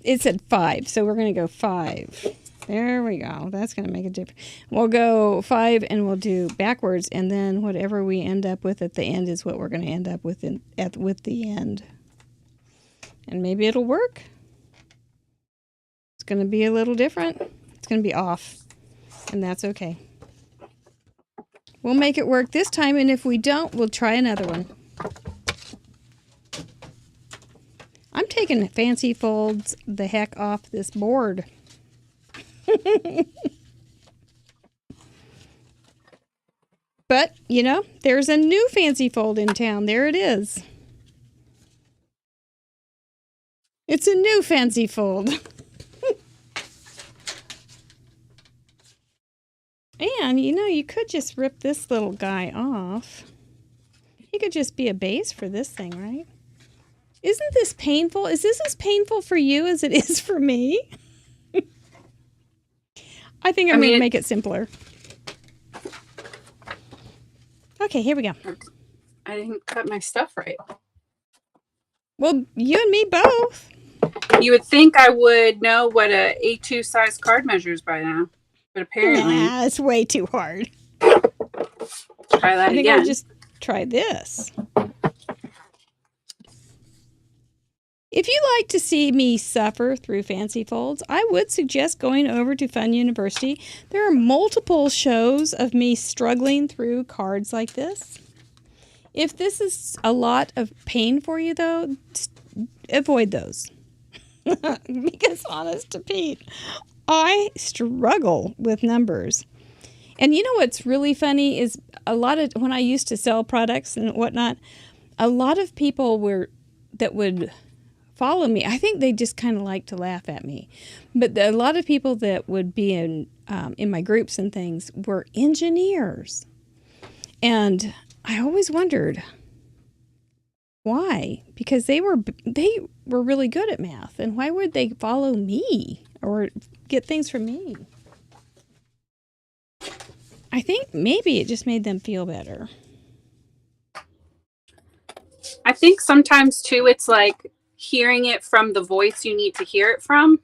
It said 5, so we're going to go 5. There we go. That's going to make a difference. We'll go 5 and we'll do backwards, and then whatever we end up with at the end is what we're going to end up with with the end. And maybe it'll work. It's going to be a little different. It's going to be off, and that's okay. We'll make it work this time, and if we don't, we'll try another one. I'm taking fancy folds the heck off this board. But, there's a new fancy fold in town. There it is. It's a new fancy fold. And, you could just rip this little guy off. He could just be a base for this thing, right? Isn't this painful? Is this as painful for you as it is for me? I think I'm going to make it simpler. Okay, here we go. I didn't cut my stuff right. Well, you and me both. You would think I would know what a A2 size card measures by now, but apparently, Nah, it's way too hard. try that I think again. I'll just try this. If you like to see me suffer through fancy folds, I would suggest going over to Fun University. There are multiple shows of me struggling through cards like this. If this is a lot of pain for you, though, avoid those. Because honest to Pete, I struggle with numbers. And you know what's really funny is when I used to sell products and whatnot, a lot of people that would follow me. I think they just kind of like to laugh at me. But a lot of people that would be in my groups and things were engineers. And I always wondered why, because they were really good at math, and why would they follow me or get things from me? I think maybe it just made them feel better. I think sometimes too, it's like hearing it from the voice you need to hear it from.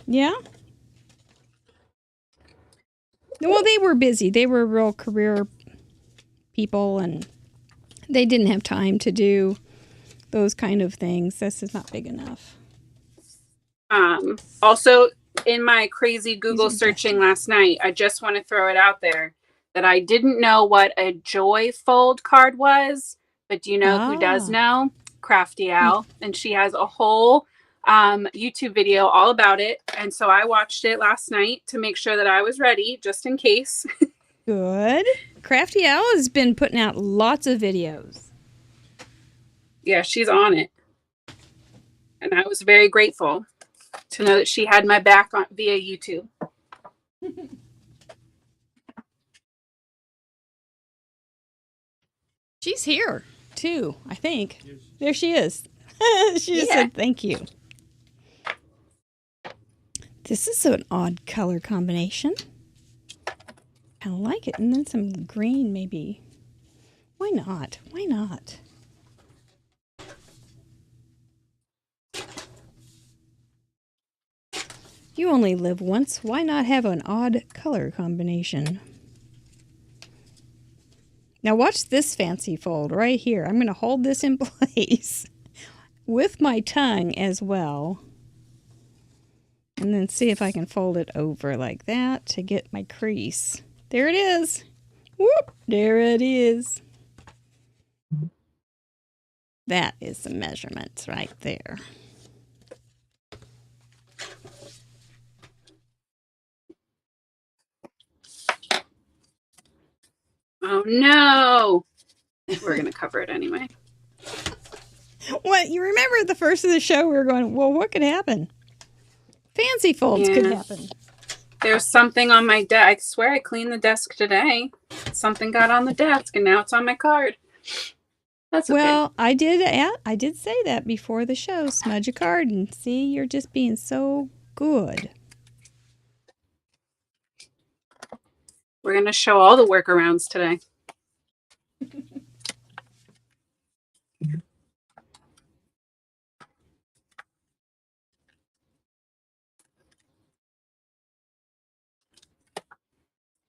Yeah. Well, they were busy. They were real career people, and they didn't have time to do those kind of things. This is not big enough. Also, in my crazy Google searching last night, I just want to throw it out there that I didn't know what a joy fold card was, but do you know who does know? Crafty Owl. And she has a whole YouTube video all about it. And so I watched it last night to make sure that I was ready, just in case. Good. Crafty Owl has been putting out lots of videos. Yeah, she's on it. And I was very grateful to know that she had my back via YouTube. She's here, too, I think. There she is. She just said thank you. This is an odd color combination. I like it. And then some green, maybe. Why not? Why not? You only live once. Why not have an odd color combination? Now watch this fancy fold right here. I'm going to hold this in place with my tongue as well. And then see if I can fold it over like that to get my crease. There it is. Whoop, there it is. That is the measurements right there. Oh no! We're going to cover it anyway. What? You remember the first of the show we were going, well, what could happen? Fancy folds could happen. There's something on my desk. I swear I cleaned the desk today. Something got on the desk and now it's on my card. That's okay. Well, I did say that before the show. Smudge a card and see, you're just being so good. We're going to show all the workarounds today.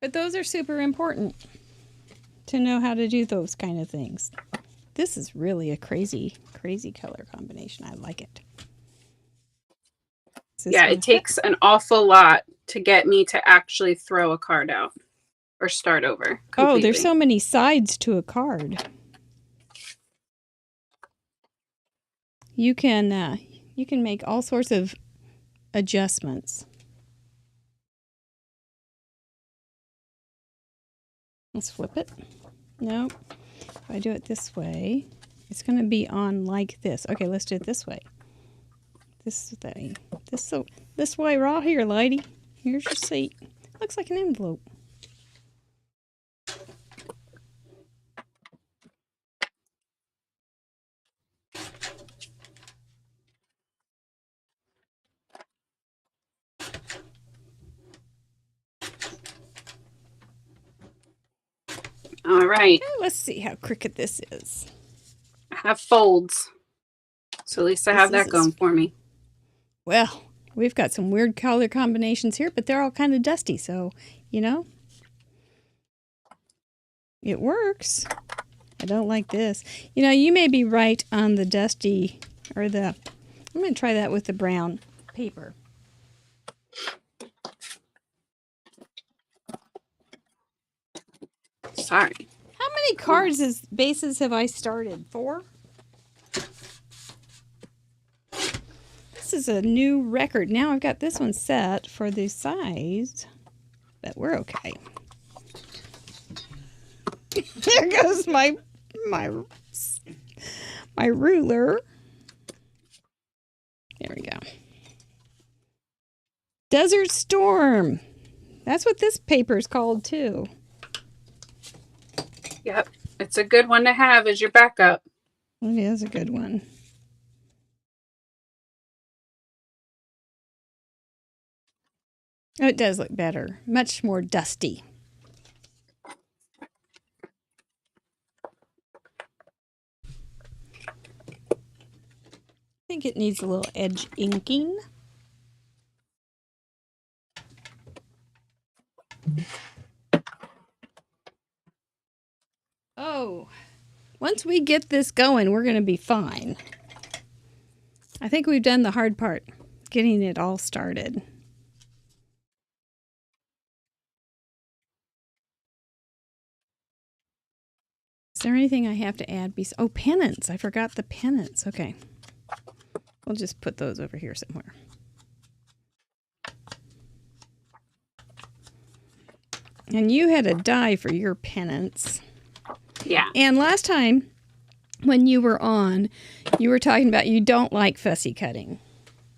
But those are super important to know how to do those kind of things. This is really a crazy, crazy color combination. I like it. Yeah, it takes an awful lot to get me to actually throw a card out or start over completely. Oh, there's so many sides to a card. You can make all sorts of adjustments. Let's flip it. No. If I do it this way, it's going to be on like this. Okay, let's do it this way. This way. This way right here, lady. Here's your seat. Looks like an envelope. All right. Let's see how crooked this is. have folds. So at least I have that going for me. Well, we've got some weird color combinations here, but they're all kind of dusty. So, it works. I don't like this. You may be right on the dusty or I'm going to try that with the brown paper. Sorry. How many bases have I started? 4? This is a new record. Now I've got this one set for the size, but we're okay. There goes my ruler. There we go. Desert Storm. That's what this paper is called too. Yep. It's a good one to have as your backup. It is a good one. Oh, it does look better. Much more dusty. I think it needs a little edge inking. Oh, once we get this going, we're going to be fine. I think we've done the hard part, getting it all started. Is there anything I have to add? Oh, pennants. I forgot the pennants. Okay. We'll just put those over here somewhere. And you had a die for your pennants. Yeah. And last time when you were on, you were talking about you don't like fussy cutting.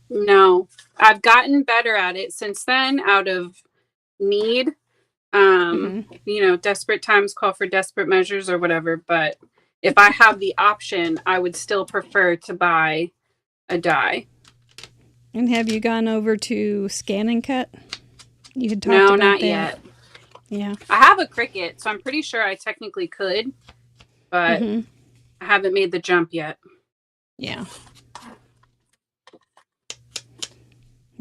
No. I've gotten better at it since then out of need. Desperate times call for desperate measures or whatever. But if I have the option, I would still prefer to buy a die. And have you gone over to scan and cut? You had talked No, about not that. yet. Yeah. I have a Cricut, so I'm pretty sure I technically could, but I haven't made the jump yet. Yeah.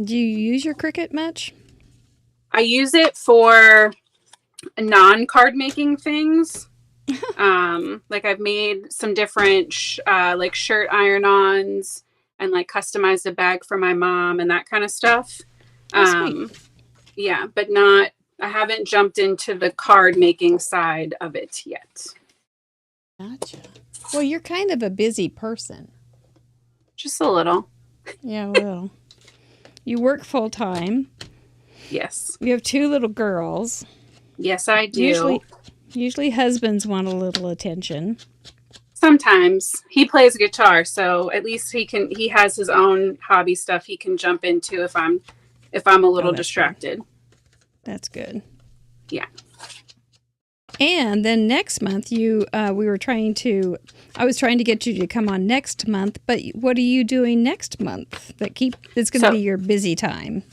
Do you use your Cricut much? I use it for non-card making things. Like I've made some different like shirt iron-ons and like customized a bag for my mom and that kind of stuff. Sweet. Yeah, but I haven't jumped into the card making side of it yet. Gotcha. Well, you're kind of a busy person. Just a little. Yeah, well. You work full time. Yes. You have 2 little girls. Yes, I do. Usually husbands want a little attention. Sometimes. He plays guitar, so at least he has his own hobby stuff he can jump into if I'm a little distracted. Good. That's good. Yeah. And then next month I was trying to get you to come on next month, but what are you doing next month that's going to be your busy time?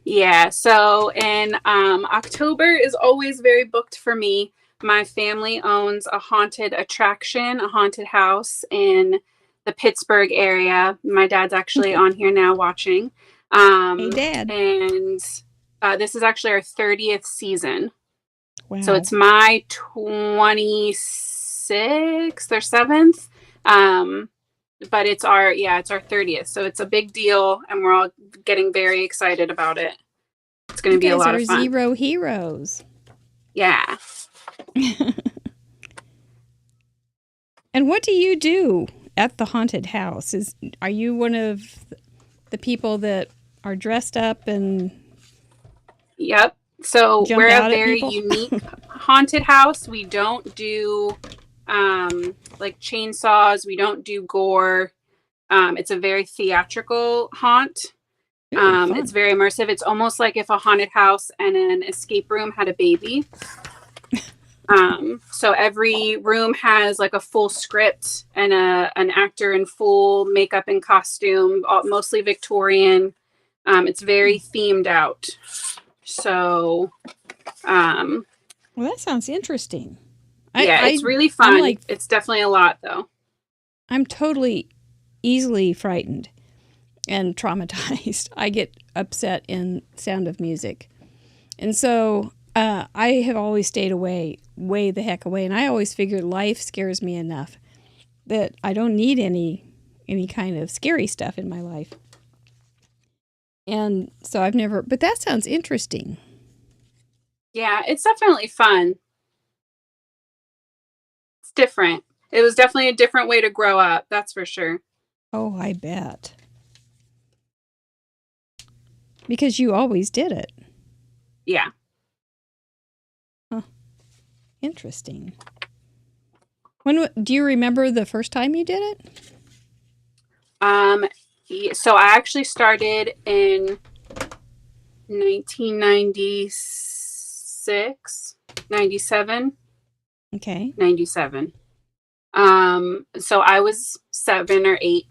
Yeah, so in October is always very booked for me. My family owns a haunted attraction, a haunted house in the Pittsburgh area. My dad's actually on here now watching. Hey, Dad. And this is actually our 30th season. Wow. So it's my 26th or 7th. But it's our 30th. So it's a big deal and we're all getting very excited about it. It's going to be a lot of fun. Zero heroes. Yeah. And what do you do at the haunted house? Are you one of the people that are dressed up and Yep. So we're a very people? unique haunted house. We don't do like chainsaws. We don't do gore. It's a very theatrical haunt. It's very immersive. It's almost like if a haunted house and an escape room had a baby. So every room has like a full script and an actor in full makeup and costume, mostly Victorian. It's very themed out. So, well, that sounds interesting. It's really fun. It's definitely a lot though. I'm totally easily frightened and traumatized. I get upset in Sound of Music. And so I have always stayed way the heck away. And I always figured life scares me enough that I don't need any kind of scary stuff in my life. And so I've never, but that sounds interesting. Yeah, it's definitely fun. It's different. It was definitely a different way to grow up. That's for sure. Oh, I bet. Because you always did it. Yeah. Huh. Interesting. Do you remember the first time you did it? So I actually started in 1996, 97. Okay. 97. So I was 7 or 8.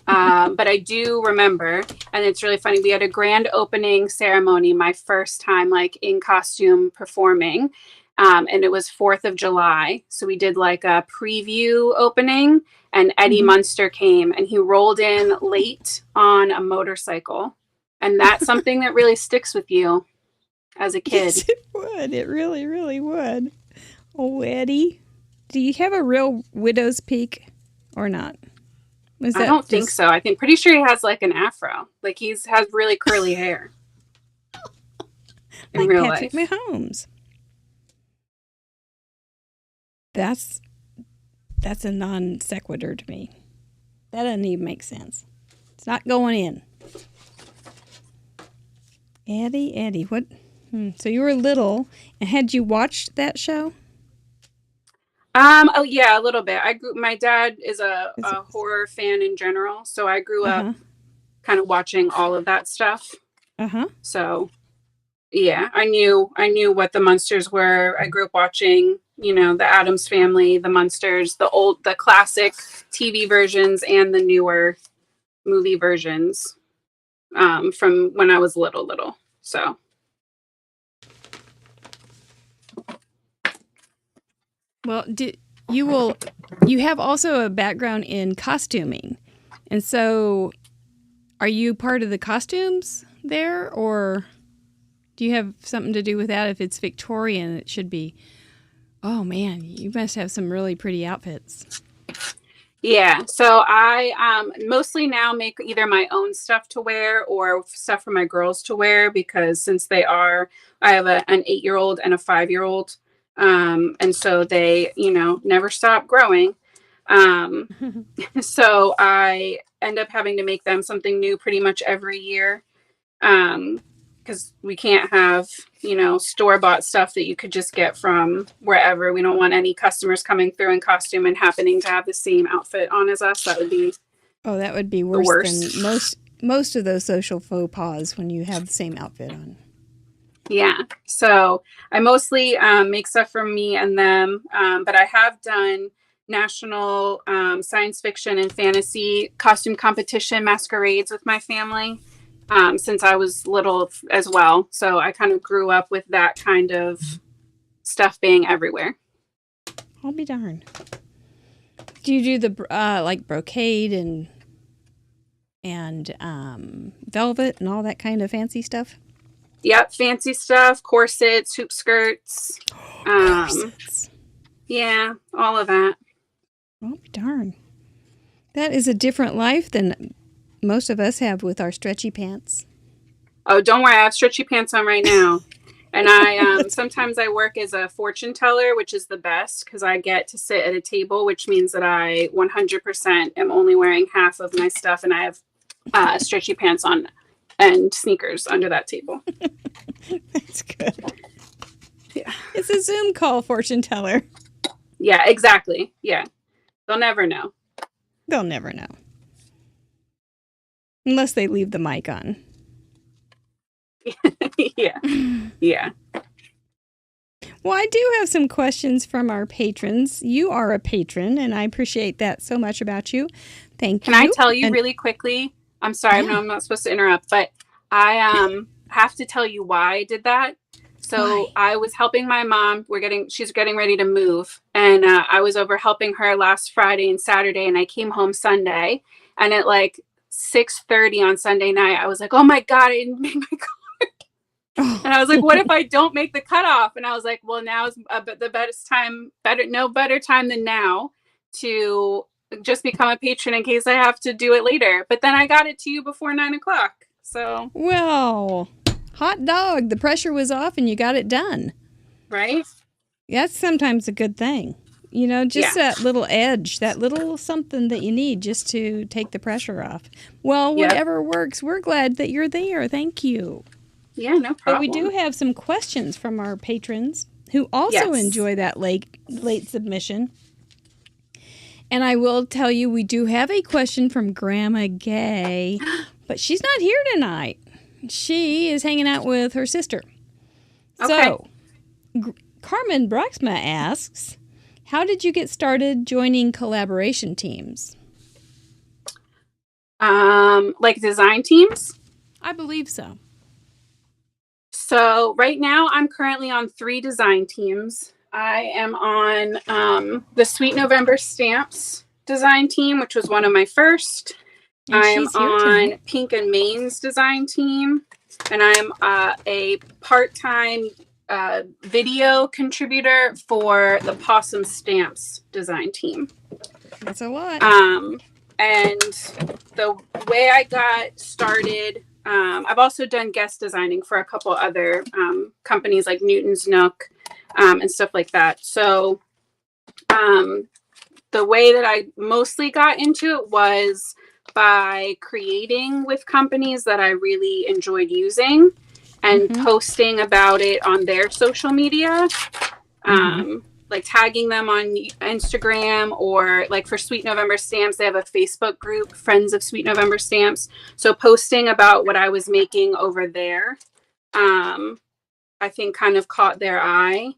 But I do remember, and it's really funny, we had a grand opening ceremony, my first time like in costume performing. And it was 4th of July. So we did like a preview opening, and Eddie Munster came, and he rolled in late on a motorcycle. And that's something that really sticks with you as a kid. Yes, it would. It really, really would. Oh, Eddie. Do you have a real widow's peak or not? I don't think so. I think pretty sure he has like an afro. Like has really curly hair. In like real Patrick life. Mahomes. That's a non sequitur to me. That doesn't even make sense. It's not going in. Eddie, what? So you were little, and had you watched that show? Oh yeah, a little bit. My dad is a horror fan in general, so I grew up kind of watching all of that stuff. So yeah, I knew what the Munsters were. I grew up watching, the Addams Family, the Munsters, the classic TV versions and the newer movie versions from when I was little. So well, you have also a background in costuming, and so are you part of the costumes there, or do you have something to do with that? If it's Victorian, it should be. Oh man, you must have some really pretty outfits. Yeah, so I mostly now make either my own stuff to wear or stuff for my girls to wear, because since I have an 8-year-old and a 5-year-old, and so they, never stop growing. So I end up having to make them something new pretty much every year. Because we can't have, store-bought stuff that you could just get from wherever. We don't want any customers coming through in costume and happening to have the same outfit on as us. That would be worse than most of those social faux pas when you have the same outfit on. Yeah. So I mostly make stuff for me and them, but I have done national science fiction and fantasy costume competition masquerades with my family. Since I was little as well. So I kind of grew up with that kind of stuff being everywhere. I'll be darned. Do you do the like brocade and velvet and all that kind of fancy stuff? Yep, fancy stuff, corsets, hoop skirts. Corsets. Yeah, all of that. I'll be darned. That is a different life than most of us have with our stretchy pants. Oh, don't worry. I have stretchy pants on right now. And I sometimes I work as a fortune teller, which is the best because I get to sit at a table, which means that I 100% am only wearing half of my stuff, and I have stretchy pants on and sneakers under that table. That's good. Yeah. It's a Zoom call, fortune teller. Yeah, exactly. Yeah. They'll never know. They'll never know. Unless they leave the mic on. Yeah. Yeah. Well, I do have some questions from our patrons. You are a patron, and I appreciate that so much about you. Thank you. Can I tell you really quickly? I'm sorry, I'm not supposed to interrupt, but I have to tell you why I did that. So Why? I was helping my mom. She's getting ready to move. And I was over helping her last Friday and Saturday. And I came home Sunday. And at like 6:30 on Sunday night, I was like, oh my God, I didn't make my Oh. And I was like, what if I don't make the cutoff? And I was like, well, now is the best time, no better time than now to just become a patron in case I have to do it later. But then I got it to you before 9:00. So, Well, hot dog. The pressure was off and you got it done. right? That's sometimes a good thing. Just that little edge, that little something that you need just to take the pressure off. Well, whatever works. We're glad that you're there. Thank you. Yeah, no problem. But we do have some questions from our patrons who also enjoy that late submission. And I will tell you, we do have a question from Grandma Gay, but she's not here tonight. She is hanging out with her sister. Okay. So, Carmen Bruxma asks, how did you get started joining collaboration teams? Like design teams? I believe so. So right now I'm currently on 3 design teams. I am on the Sweet November Stamps design team, which was one of my first. And I'm she's here on tonight. Pink and Main's design team, and I'm a part-time video contributor for the Possum Stamps design team. That's a lot. And the way I got started, I've also done guest designing for a couple other companies like Newton's Nook and stuff like that. So the way that I mostly got into it was by creating with companies that I really enjoyed using and posting about it on their social media. Like tagging them on Instagram, or like for Sweet November Stamps, they have a Facebook group, Friends of Sweet November Stamps. So posting about what I was making over there, I think kind of caught their eye,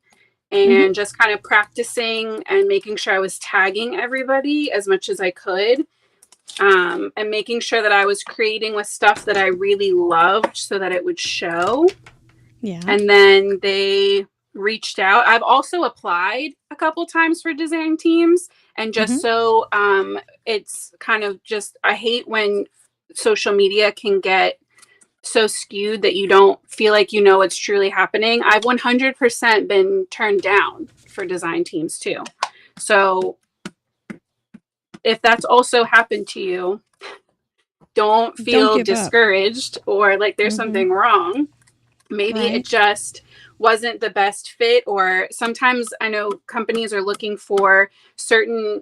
and just kind of practicing and making sure I was tagging everybody as much as I could, and making sure that I was creating with stuff that I really loved so that it would show. Yeah. And then they reached out. I've also applied a couple times for design teams, and just so it's kind of just, I hate when social media can get so skewed that you don't feel like you know what's truly happening. I've 100% been turned down for design teams too. So if that's also happened to you, don't feel discouraged or like there's something wrong. Maybe it just wasn't the best fit, or sometimes I know companies are looking for certain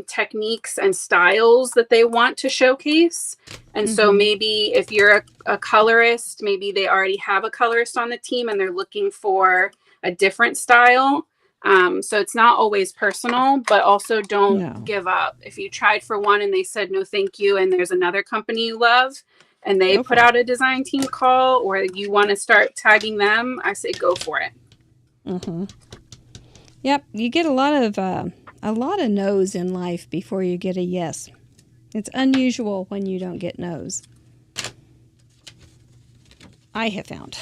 techniques and styles that they want to showcase. And so maybe if you're a colorist, maybe they already have a colorist on the team and they're looking for a different style. So it's not always personal, but also don't give up. If you tried for one and they said no thank you, and there's another company you love and they put out a design team call, or you want to start tagging them, I say go for it. Yep, you get a lot of no's in life before you get a yes. It's unusual when you don't get no's. I have found.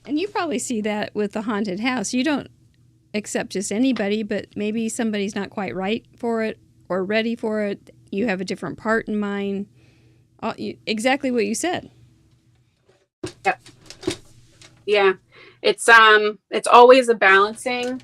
And you probably see that with the haunted house. You don't accept just anybody, but maybe somebody's not quite right for it or ready for it. You have a different part in mind. Exactly what you said. Yep. Yeah. It's always a balancing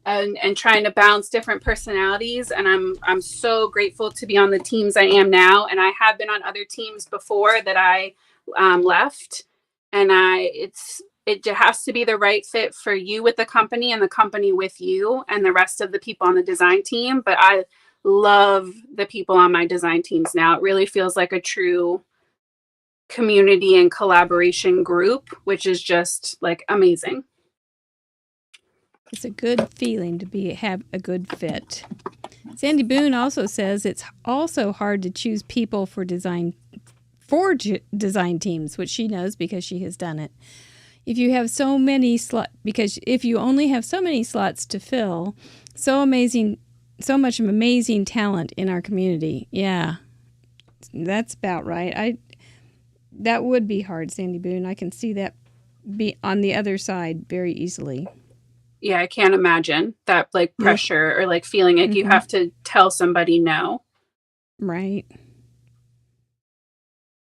and trying to balance different personalities. And I'm so grateful to be on the teams I am now. And I have been on other teams before that I left. And it has to be the right fit for you with the company and the company with you and the rest of the people on the design team. But I love the people on my design teams now. It really feels like a true community and collaboration group, which is just like amazing. It's a good feeling to have a good fit. Sandy Boone also says it's also hard to choose people for design teams, which she knows because she has done it. If you have so many because if you only have so many slots to fill, so much amazing talent in our community. Yeah, that's about right. that would be hard, Sandy Boone. I can see that be on the other side very easily. Yeah, I can't imagine that like pressure or like feeling like you have to tell somebody no. Right.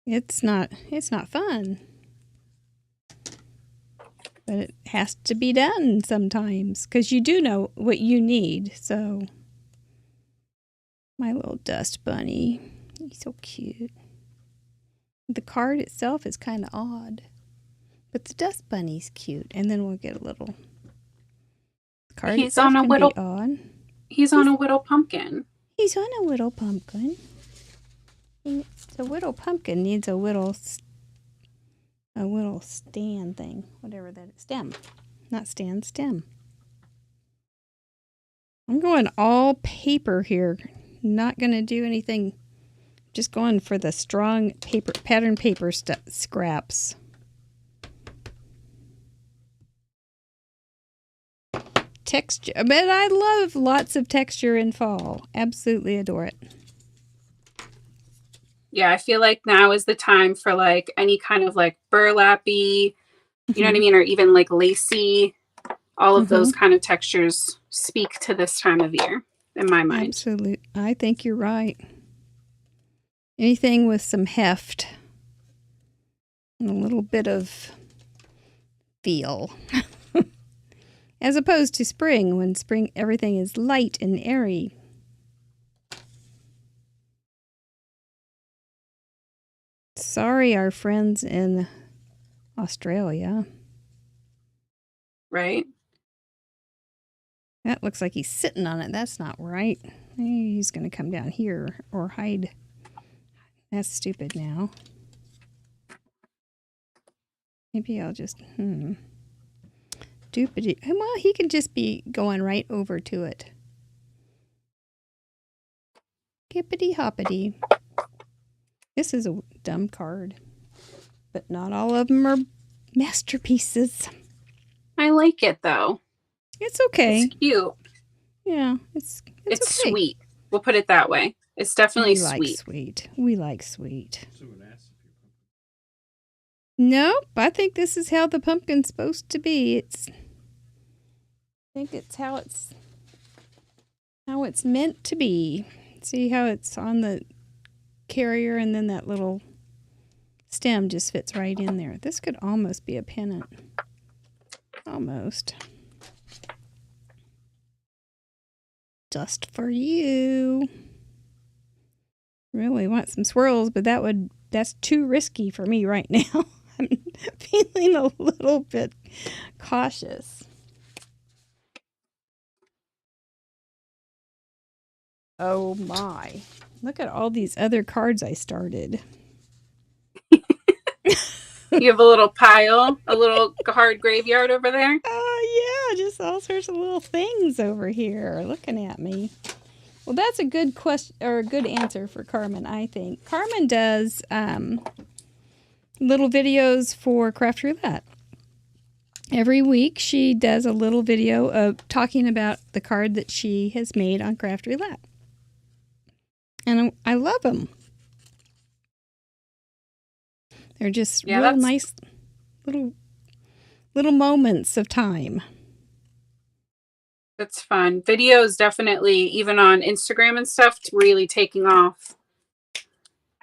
It's not fun. But it has to be done sometimes because you do know what you need. So, my little dust bunny, he's so cute. The card itself is kind of odd, but the dust bunny's cute. And then we'll get a little card. He's on a whittle. He's on a whittle pumpkin. He's on a whittle pumpkin. The whittle pumpkin needs a whittle stand thing, whatever that is. Stem. Not stand, stem. I'm going all paper here. Not going to do anything. Just going for the strong paper, pattern paper scraps. Texture. But I love lots of texture in fall. Absolutely adore it. Yeah, I feel like now is the time for like any kind of like burlappy, you know what I mean? Or even like lacy. All of those kind of textures speak to this time of year in my mind. Absolutely. I think you're right. Anything with some heft and a little bit of feel. As opposed to spring, when spring everything is light and airy. Sorry, our friends in Australia. Right? That looks like he's sitting on it. That's not right. He's going to come down here or hide. That's stupid now. Maybe I'll just, Doopity. Well, he can just be going right over to it. Hippity hoppity. This is a dumb card, but not all of them are masterpieces. I like it though. It's okay. It's cute. Yeah, it's okay. Sweet. We'll put it that way. It's definitely sweet. We like sweet. Nope, I think this is how the pumpkin's supposed to be. I think it's how it's meant to be. See how it's on the carrier and then that little stem just fits right in there. This could almost be a pennant. Almost. Just for you. Really want some swirls, but that's too risky for me right now. I'm feeling a little bit cautious. Oh my. Look at all these other cards I started. You have a little pile, a little card graveyard over there? Oh, yeah. Just all sorts of little things over here looking at me. Well, that's a good question or a good answer for Carmen, I think. Carmen does little videos for Craft Roulette. Every week she does a little video of talking about the card that she has made on Craft Roulette. And I love them. They're just real nice little moments of time. That's fun. Videos definitely, even on Instagram and stuff, it's really taking off.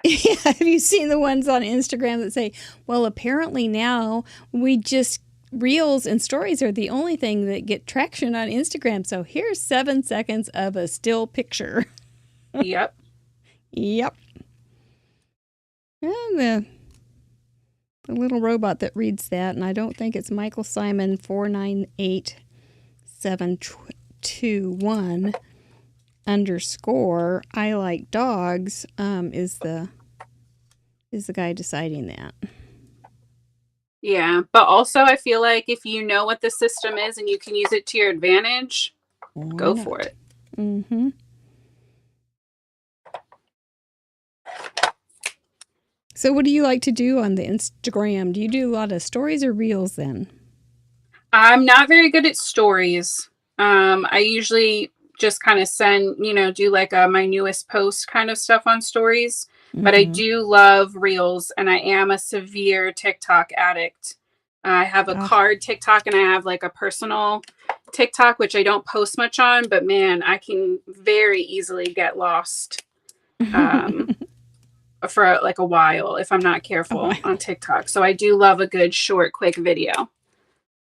Yeah, have you seen the ones on Instagram that say, well, apparently now reels and stories are the only thing that get traction on Instagram. So here's 7 seconds of a still picture. Yep. Yep. And the little robot that reads that, and I don't think it's Michael Simon 498721 _ I like dogs is the guy deciding that. Yeah, but also I feel like if you know what the system is and you can use it to your advantage, go for it. Mm-hmm. So what do you like to do on the Instagram? Do you do a lot of stories or reels then? I'm not very good at stories. I usually just kind of send, do like a my newest post kind of stuff on stories. But I do love Reels, and I am a severe TikTok addict. I have a card TikTok, and I have like a personal TikTok, which I don't post much on, but man, I can very easily get lost for like a while if I'm not careful on TikTok. So I do love a good short, quick video.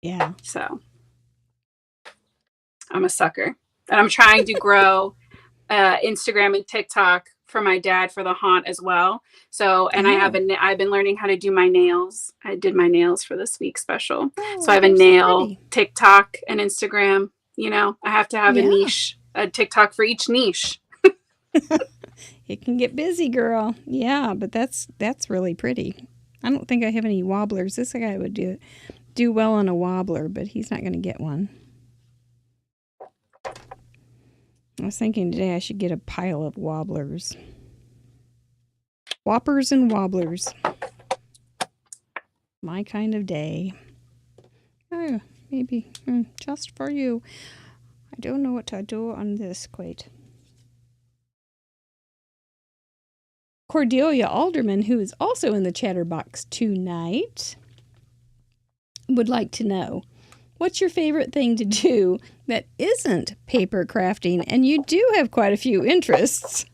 Yeah. So I'm a sucker. And I'm trying to grow Instagram and TikTok for my dad for the haunt as well. So, and I've been learning how to do my nails. I did my nails for this week's special. So I have a nail TikTok and Instagram. You know, I have to have a niche, a TikTok for each niche. It can get busy, girl. Yeah, but that's really pretty. I don't think I have any wobblers. This guy would do well on a wobbler, but he's not going to get one. I was thinking today I should get a pile of wobblers. Whoppers and wobblers. My kind of day. Oh, maybe just for you. I don't know what to do on this quite. Cordelia Alderman, who is also in the Chatterbox tonight, would like to know, what's your favorite thing to do that isn't paper crafting? And you do have quite a few interests.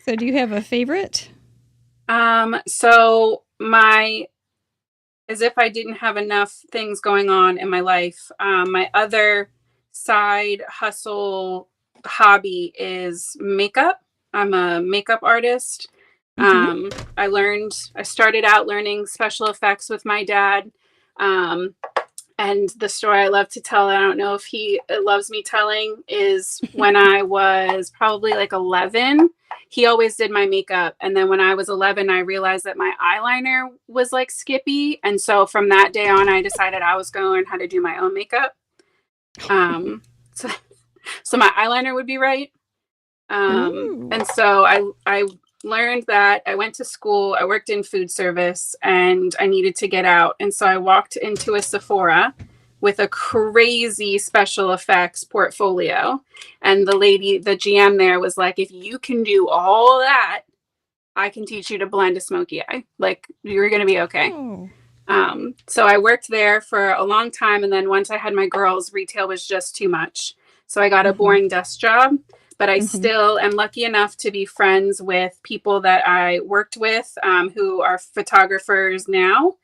So do you have a favorite? So as if I didn't have enough things going on in my life, my other side hustle hobby is makeup. I'm a makeup artist. I started out learning special effects with my dad. And the story I love to tell, I don't know if he loves me telling, is when I was probably like 11, he always did my makeup. And then when I was 11, I realized that my eyeliner was like skippy. And so from that day on, I decided I was going to learn how to do my own makeup. So my eyeliner would be right. And so I learned that. I went to school, I worked in food service, and I needed to get out. And so I walked into a Sephora with a crazy special effects portfolio. And the GM there was like, if you can do all that, I can teach you to blend a smoky eye. Like, you're going to be okay. So I worked there for a long time. And then once I had my girls, retail was just too much. So I got a boring desk job. But I still am lucky enough to be friends with people that I worked with who are photographers now.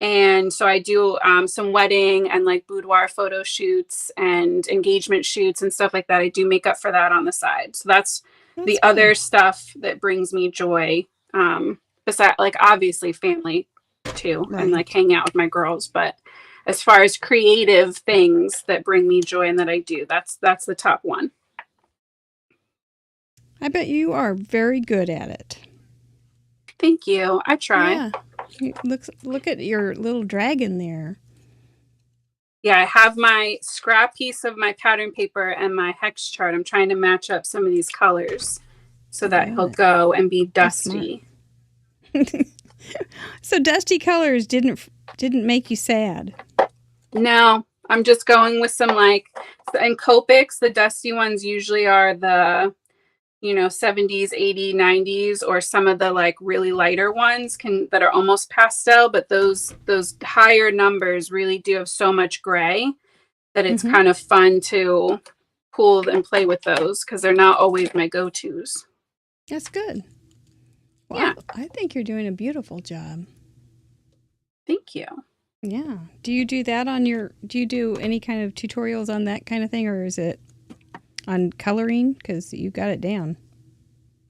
And so I do some wedding and like boudoir photo shoots and engagement shoots and stuff like that. I do makeup for that on the side. So that's the cool. Other stuff that brings me joy. Besides, like, obviously family too, and like hang out with my girls. But as far as creative things that bring me joy and that I do, that's the top one. I bet you are very good at it. Thank you. I try. Yeah. Look at your little dragon there. Yeah, I have my scrap piece of my pattern paper and my hex chart. I'm trying to match up some of these colors so that he'll go and be dusty. So dusty colors didn't make you sad? No, I'm just going with some in Copics, the dusty ones usually are the 70s, 80s, 90s, or some of the like really lighter ones that are almost pastel, but those higher numbers really do have so much gray that it's kind of fun to pull and play with those because they're not always my go-tos. That's good. Well, yeah. I think you're doing a beautiful job. Thank you. Yeah. Do you do that do you do any kind of tutorials on that kind of thing, or is it on coloring? Because you got it down.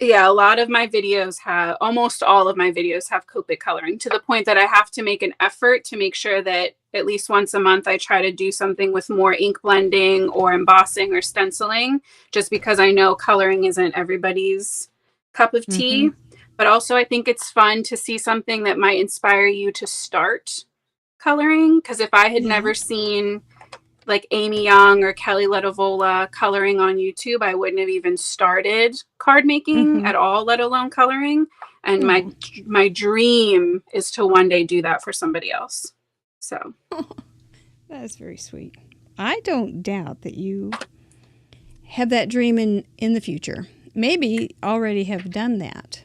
Yeah, almost all of my videos have Copic coloring, to the point that I have to make an effort to make sure that at least once a month I try to do something with more ink blending or embossing or stenciling, just because I know coloring isn't everybody's cup of tea. But also I think it's fun to see something that might inspire you to start coloring. Because if I had never seen like Amy Young or Kelly Letovola coloring on YouTube, I wouldn't have even started card making at all, let alone coloring. And my dream is to one day do that for somebody else. So that is very sweet. I don't doubt that you have that dream in the future. Maybe already have done that.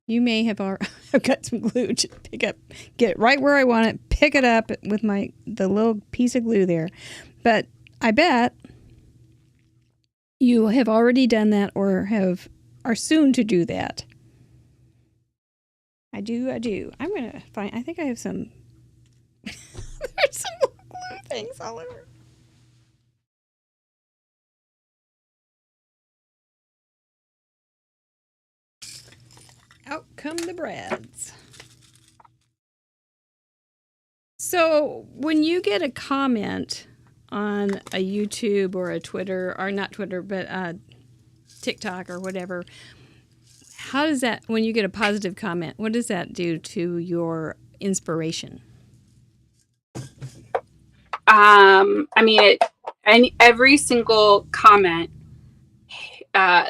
You may have already, I've got some glue to pick up, get it right where I want it, pick it up with the little piece of glue there. But I bet you have already done that or are soon to do that. I do. I'm going to I think I have some, there's some glue things all over. Out come the brads. So when you get a comment on a YouTube or a Twitter, or not Twitter, but TikTok or whatever, how does that, when you get a positive comment, what does that do to your inspiration? I mean, every single comment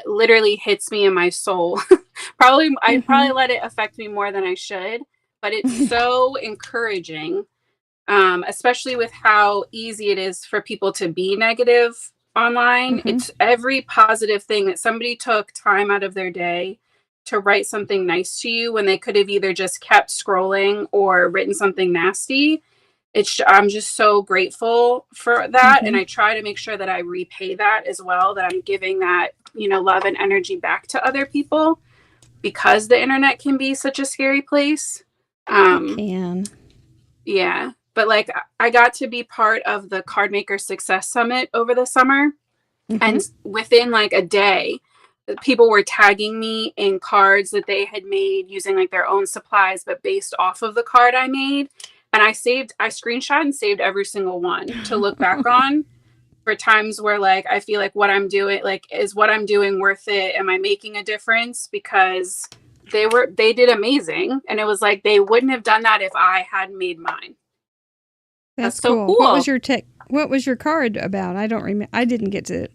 literally hits me in my soul. I probably let it affect me more than I should, but it's so encouraging, especially with how easy it is for people to be negative online. It's every positive thing that somebody took time out of their day to write something nice to you when they could have either just kept scrolling or written something nasty. I'm just so grateful for that. And I try to make sure that I repay that as well, that I'm giving that, love and energy back to other people, because the internet can be such a scary place. It can. Yeah. But like, I got to be part of the Cardmaker Success Summit over the summer. And within like a day, people were tagging me in cards that they had made using like their own supplies, but based off of the card I made. And I screenshot and saved every single one to look back on for times where like, I feel like what I'm doing, like, is what I'm doing worth it? Am I making a difference? Because they did amazing. And it was like, they wouldn't have done that if I hadn't made mine. That's so cool. What was your card about? I don't remember. I didn't get to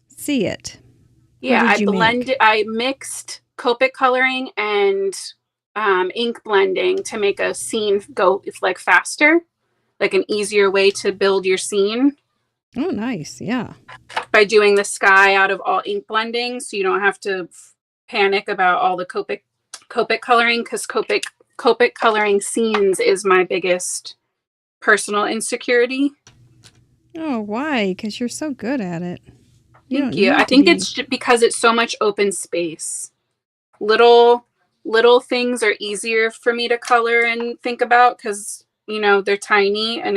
see it. Yeah, I mixed Copic coloring and ink blending to make a scene go like faster, like an easier way to build your scene. Oh, nice. Yeah. By doing the sky out of all ink blending, so you don't have to panic about all the Copic coloring, because Copic coloring scenes is my biggest personal insecurity. Oh, why? Because you're so good at it. Thank you. I think it's just because it's so much open space. Little things are easier for me to color and think about because, they're tiny, and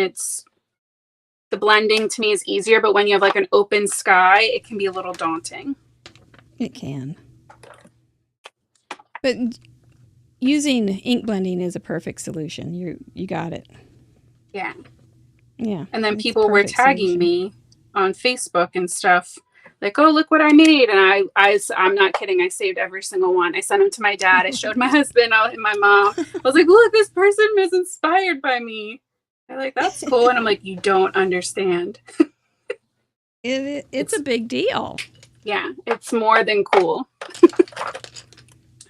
the blending to me is easier. But when you have like an open sky, it can be a little daunting. It can. But using ink blending is a perfect solution. You got it. Yeah. Yeah. And then people were tagging me on Facebook and stuff. Like, oh, look what I made. And I'm not kidding. I saved every single one. I sent them to my dad. I showed my husband and my mom. I was like, look, this person is inspired by me. They're like, that's cool. And I'm like, you don't understand. It's a big deal. Yeah, it's more than cool.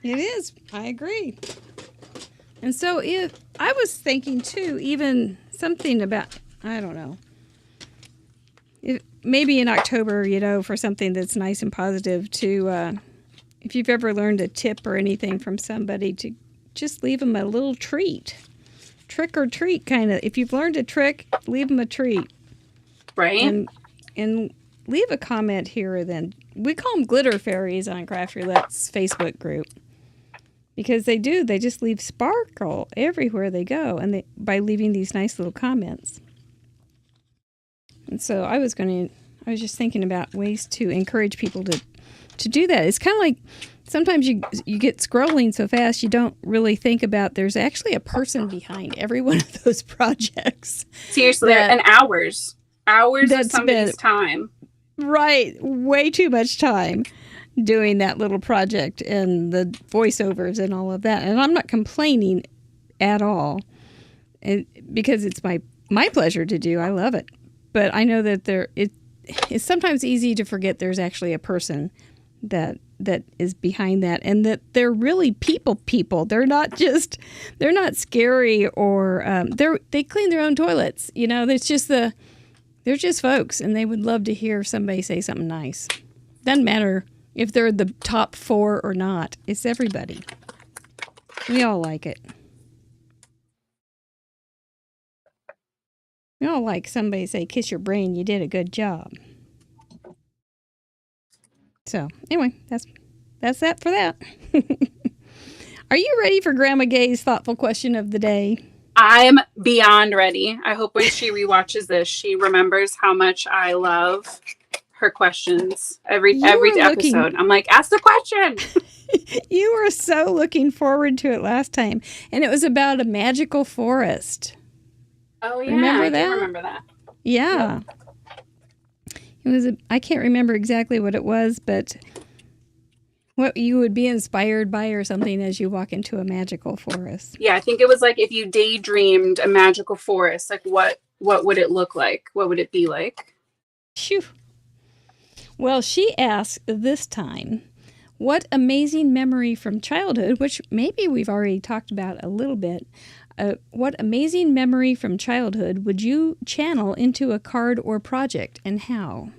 It is. I agree. And so I was thinking too, even something about, I don't know, maybe in October, for something that's nice and positive to, if you've ever learned a tip or anything from somebody, to just leave them a little treat. Trick or treat kind of. If you've learned a trick, leave them a treat. Right. And leave a comment here or then. We call them glitter fairies on Craft Roulette's Facebook group. Because they do. They just leave sparkle everywhere they go, and by leaving these nice little comments. And so I was just thinking about ways to encourage people to do that. It's kind of like sometimes you get scrolling so fast you don't really think about there's actually a person behind every one of those projects. Seriously, and hours of somebody's time. Right, way too much time doing that little project and the voiceovers and all of that. And I'm not complaining at all, because it's my pleasure to do. I love it. But I know that it's sometimes easy to forget there's actually a person that is behind that, and that they're really people. They're not scary, or they clean their own toilets. They're just folks, and they would love to hear somebody say something nice. Doesn't matter if they're the top 4 or not. It's everybody. We all like it. We all like somebody say, kiss your brain, you did a good job. So, anyway, that's that for that. Are you ready for Grandma Gay's thoughtful question of the day? I'm beyond ready. I hope when she rewatches this, she remembers how much I love her questions every episode. I'm like, ask the question. You were so looking forward to it last time, and it was about a magical forest. Oh yeah, remember that? I do remember that. Yeah. Yep. It was I can't remember exactly what it was, but what you would be inspired by or something as you walk into a magical forest. Yeah, I think it was like if you daydreamed a magical forest, like what would it look like? What would it be like? Phew. Well, she asked this time, what amazing memory from childhood, which maybe we've already talked about a little bit, what amazing memory from childhood would you channel into a card or project, and how?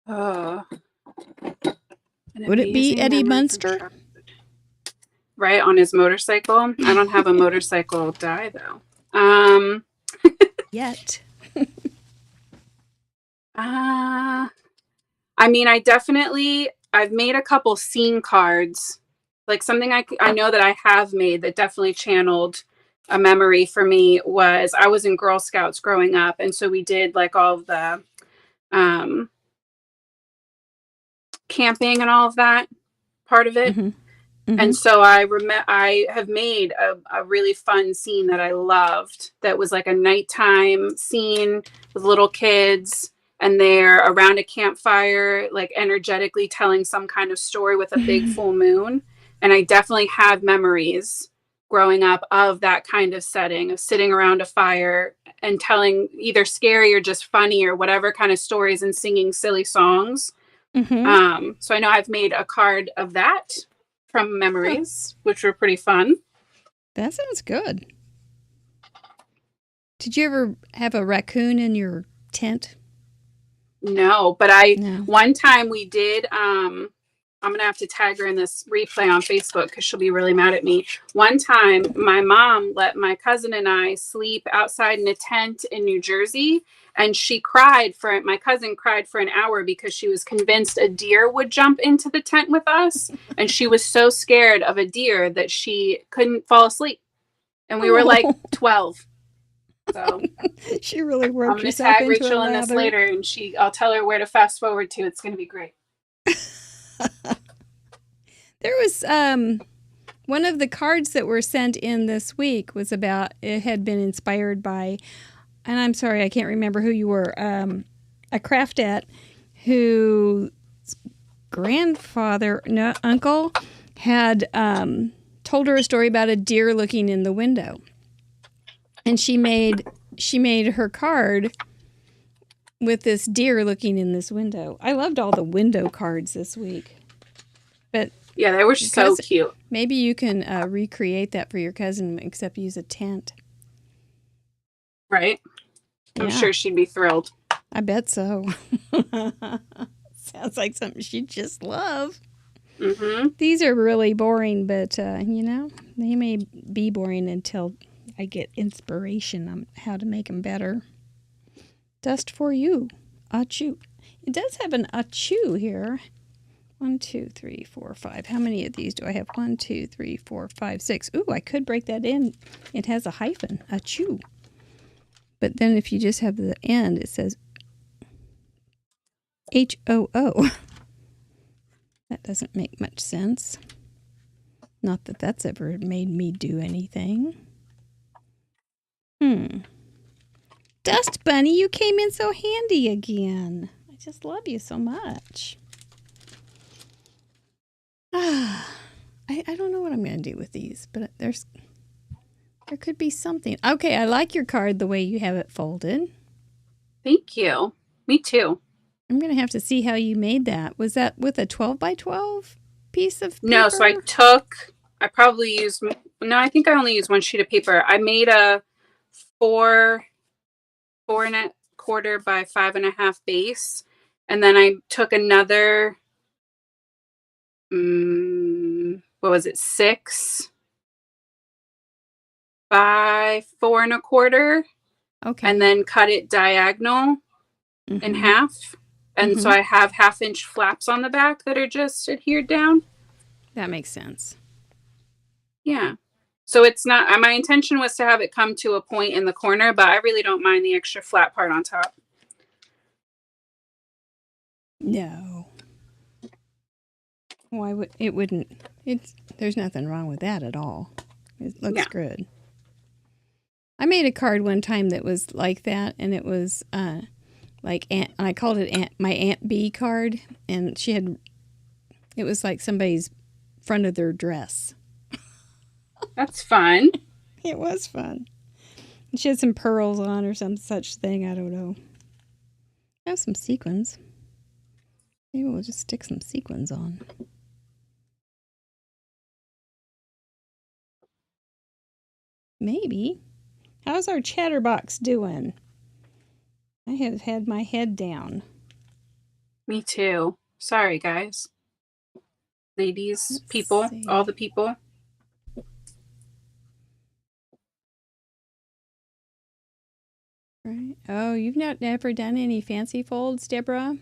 Would it be Eddie Munster? Right, on his motorcycle. I don't have a motorcycle die, though. Yet. I mean, I've made a couple scene cards. Like something I know that I have made that definitely channeled a memory for me was I was in Girl Scouts growing up. And so we did like all of the camping and all of that part of it. Mm-hmm. Mm-hmm. And so I have made a really fun scene that I loved that was like a nighttime scene with little kids. And they're around a campfire, like energetically telling some kind of story with a big full moon. And I definitely have memories growing up of that kind of setting, of sitting around a fire and telling either scary or just funny or whatever kind of stories and singing silly songs. Mm-hmm. So I know I've made a card of that from memories, which were pretty fun. That sounds good. Did you ever have a raccoon in your tent? No, but one time we did, I'm going to have to tag her in this replay on Facebook because she'll be really mad at me. One time, my mom let my cousin and I sleep outside in a tent in New Jersey, and my cousin cried for an hour because she was convinced a deer would jump into the tent with us, and she was so scared of a deer that she couldn't fall asleep. And we were like 12. So she really worked herself I'm going to tag into Rachel in this later, and I'll tell her where to fast forward to. It's going to be great. There was one of the cards that were sent in this week was about, it had been inspired by, and I'm sorry, I can't remember who you were, a craftette whose uncle had told her a story about a deer looking in the window. And she made her card with this deer looking in this window. I loved all the window cards this week. But yeah, they were so cute. Maybe you can recreate that for your cousin, except use a tent. Right? Yeah. I'm sure she'd be thrilled. I bet so. Sounds like something she'd just love. Mm-hmm. These are really boring, but, they may be boring until I get inspiration on how to make them better. Dust for you. Achoo. It does have an achoo here. 1, 2, 3, 4, 5. How many of these do I have? 1, 2, 3, 4, 5, 6. Ooh, I could break that in. It has a hyphen. Achoo. But then if you just have the end, it says HOO. That doesn't make much sense. Not that that's ever made me do anything. Dust Bunny, you came in so handy again. I just love you so much. I don't know what I'm going to do with these, but there could be something. Okay, I like your card the way you have it folded. Thank you. Me too. I'm going to have to see how you made that. Was that with a 12 by 12 piece of paper? No, so I think I only used one sheet of paper. I made a 4 4.25 by 5.5 base, and then I took another what was it, 6 by 4 1/4. Okay. And then cut it diagonal in half. And so I have 1/2 inch flaps on the back that are just adhered down. That makes sense. Yeah. So it's not, my intention was to have it come to a point in the corner, but I really don't mind the extra flat part on top. No. Why would it wouldn't? There's nothing wrong with that at all. It looks good. I made a card one time that was like that, and it was I called it my Aunt B card, and it was like somebody's front of their dress. That's fun. It was fun. She had some pearls on or some such thing. I don't know. I have some sequins. Maybe we'll just stick some sequins on. Maybe. How's our Chatterbox doing? I have had my head down. Me too. Sorry, guys. Ladies, people, all the people. Right. Oh, you've never done any fancy folds, Deborah?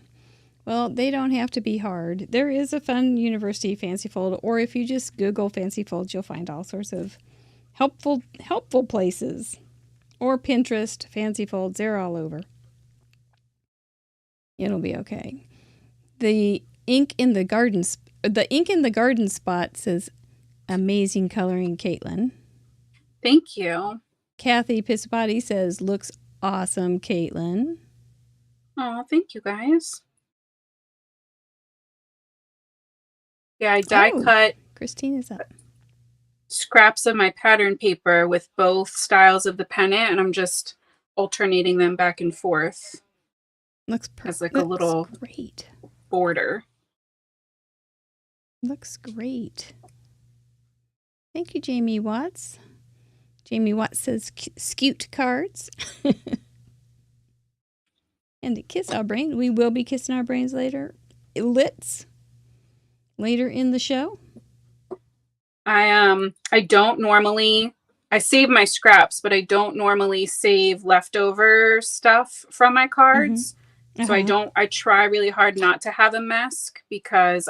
Well, they don't have to be hard. There is a fun university fancy fold, or if you just Google fancy folds, you'll find all sorts of helpful places. Or Pinterest fancy folds, they're all over. It'll be okay. The ink in the garden spot says amazing coloring, Caitlin. Thank you. Kathy Pisapati says looks awesome, Caitlin. Oh, thank you guys. Yeah, I die cut. Christina's up. Scraps of my pattern paper with both styles of the pennant, and I'm just alternating them back and forth. Looks perfect. As like a little great border. Looks great. Thank you, Jamie Watts. Jamie Watts says skewt cards. And to kiss our brains, we will be kissing our brains later. Later in the show. I don't normally, I save my scraps, but I don't normally save leftover stuff from my cards. So I try really hard not to have a mess because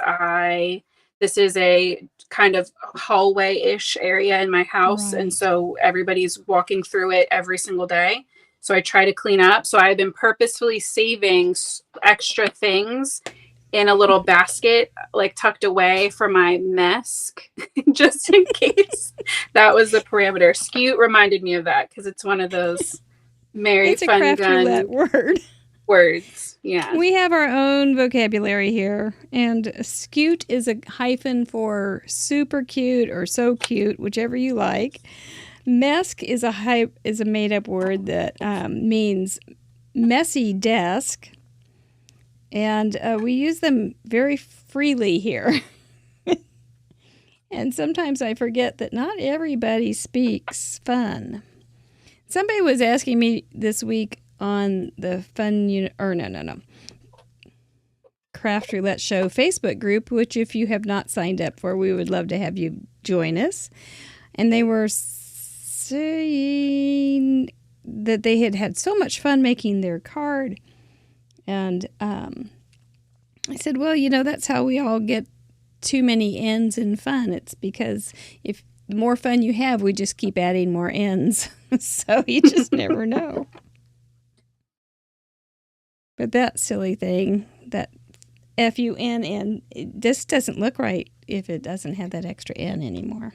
this is a kind of hallway-ish area in my house. Right. And so everybody's walking through it every single day. So I try to clean up. So I've been purposefully saving extra things in a little basket, like tucked away for my mess, just in case. That was the parameter. Skewt reminded me of that because it's one of those Mary Fun Gun. It's a craft roulette words. Yeah. We have our own vocabulary here, and skewt is a hyphen for super cute or so cute, whichever you like. Mesk is a made-up word that means messy desk. And we use them very freely here. And sometimes I forget that not everybody speaks fun. Somebody was asking me this week on the Craft Roulette Show Facebook group, which if you have not signed up for, we would love to have you join us. And they were saying that they had so much fun making their card. And I said, well, that's how we all get too many ends in fun. It's because if the more fun you have, we just keep adding more ends. So you just never know. But that silly thing, that FUNN, it just doesn't look right if it doesn't have that extra N anymore.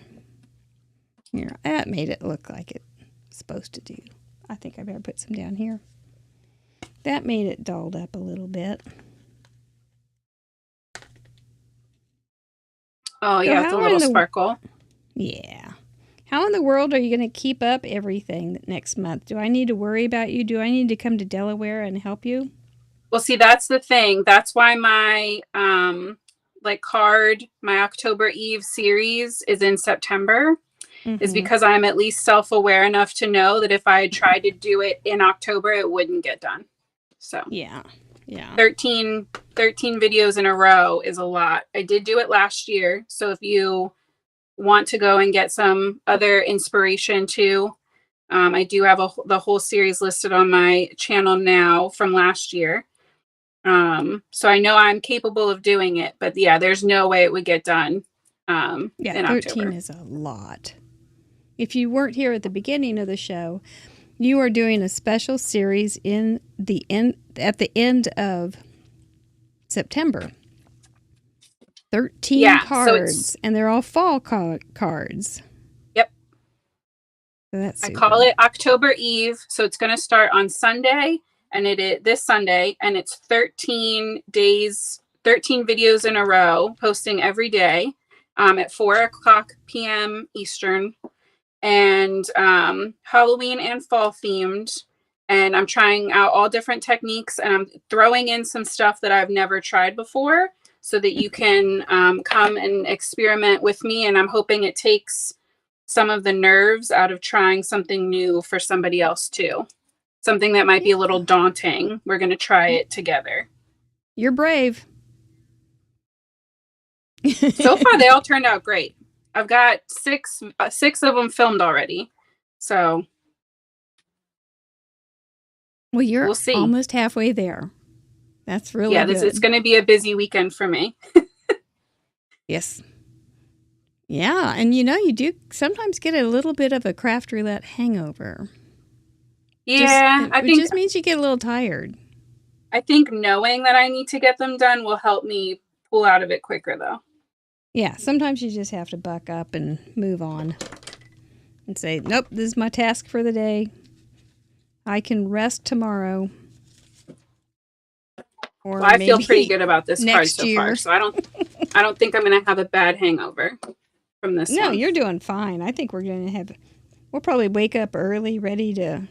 Here, that made it look like it's supposed to do. I think I better put some down here. That made it dolled up a little bit. Oh, yeah, it's a little sparkle. Yeah. How in the world are you going to keep up everything next month? Do I need to worry about you? Do I need to come to Delaware and help you? Well, see, that's the thing. That's why my my October Eve series is in September. Is because I'm at least self-aware enough to know that if I had tried to do it in October, it wouldn't get done. So yeah. 13 videos in a row is a lot. I did do it last year. So if you want to go and get some other inspiration too, I do have the whole series listed on my channel now from last year. So I know I'm capable of doing it, but yeah, there's no way it would get done. Yeah, in 13 October. is a lot. If you weren't here at the beginning of the show, you are doing a special series at the end of September. 13 cards, and they're all fall cards. Yep. So that's I call it October Eve, so it's going to start on Sunday, and it is this Sunday, and it's 13 days, 13 videos in a row, posting every day at 4:00 p.m. Eastern, and Halloween and fall themed. And I'm trying out all different techniques, and I'm throwing in some stuff that I've never tried before so that you can come and experiment with me. And I'm hoping it takes some of the nerves out of trying something new for somebody else too. Something that might be a little daunting. We're going to try it together. You're brave. So far, they all turned out great. I've got six of them filmed already. So well, you're we'll see. Almost halfway there. That's really good. It's going to be a busy weekend for me. Yes. Yeah, and you do sometimes get a little bit of a craft roulette hangover. Yeah, it just means you get a little tired. I think knowing that I need to get them done will help me pull out of it quicker, though. Yeah, sometimes you just have to buck up and move on and say, nope, this is my task for the day. I can rest tomorrow. Or well, I feel pretty good about this card so year. Far, so I don't think I'm going to have a bad hangover from this one. No, you're doing fine. I think we'll probably wake up early, ready to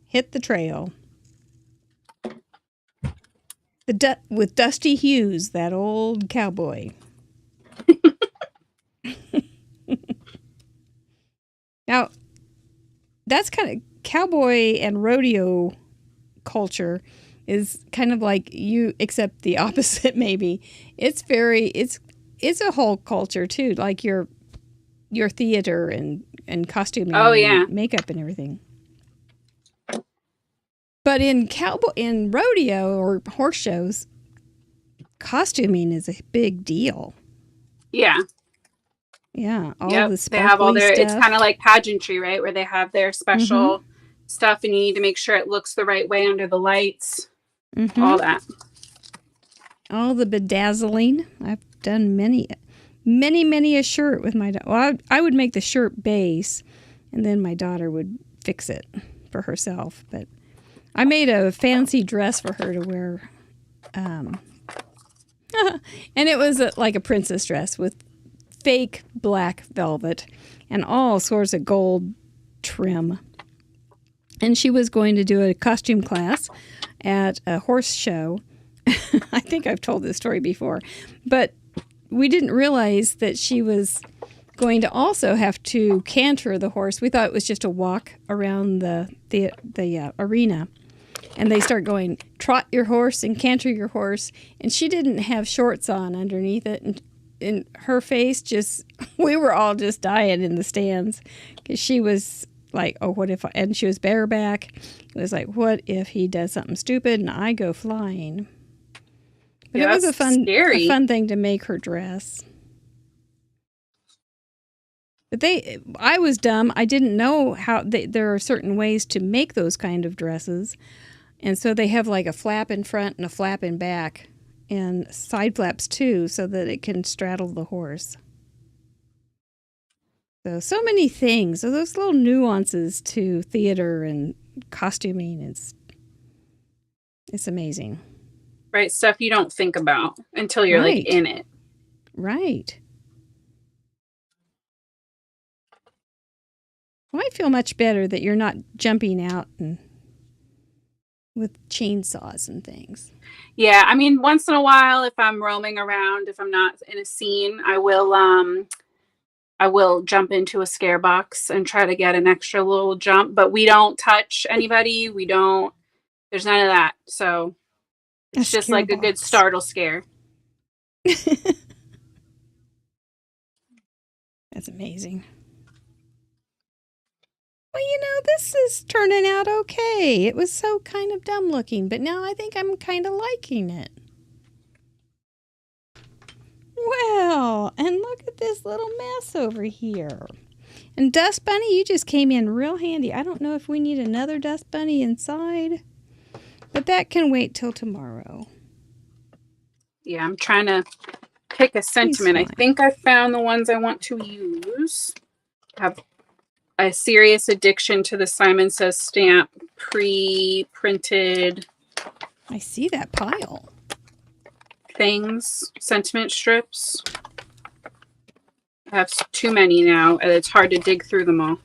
hit the trail. With Dusty Hughes, that old cowboy. Now, that's kind of cowboy and rodeo culture is kind of like you, except the opposite maybe. It's a whole culture too, like your theater and costuming and makeup and everything. But in rodeo or horse shows, costuming is a big deal. Yeah. Yeah. The they have all their stuff. It's kind of like pageantry, right? Where they have their special stuff and you need to make sure it looks the right way under the lights. All that. All the bedazzling. I've done many a shirt with my daughter. Well, I would make the shirt base and then my daughter would fix it for herself. But I made a fancy dress for her to wear. And it was like a princess dress with fake black velvet and all sorts of gold trim. And she was going to do a costume class at a horse show. I think I've told this story before. But we didn't realize that she was going to also have to canter the horse. We thought it was just a walk around the arena. And they start going, trot your horse and canter your horse. And she didn't have shorts on underneath it. And her face we were all just dying in the stands. Because she was like, oh, what if and she was bareback. It was like, what if he does something stupid and I go flying? But it was a fun thing to make her dress. But I was dumb. I didn't know how there are certain ways to make those kind of dresses. And so they have like a flap in front and a flap in back and side flaps too, so that it can straddle the horse. So many things. So those little nuances to theater and costuming, it's amazing. Right, stuff you don't think about until you're like in it. Right. Well, I feel much better that you're not jumping out and with chainsaws and things. Yeah, I mean, once in a while, if I'm roaming around, if I'm not in a scene, I will jump into a scare box and try to get an extra little jump. But we don't touch anybody. There's none of that. So it's just like a good startle scare. That's That's amazing. Well, this is turning out okay. It was so kind of dumb looking, but now I think I'm kind of liking it. Well, and look at this little mess over here. And Dust Bunny, you just came in real handy. I don't know if we need another Dust Bunny inside, but that can wait till tomorrow. Yeah, I'm trying to pick a sentiment. I think I found the ones I want to use. I have a serious addiction to the Simon Says stamp pre-printed. I see that pile. Things, sentiment strips. I have too many now, and it's hard to dig through them all.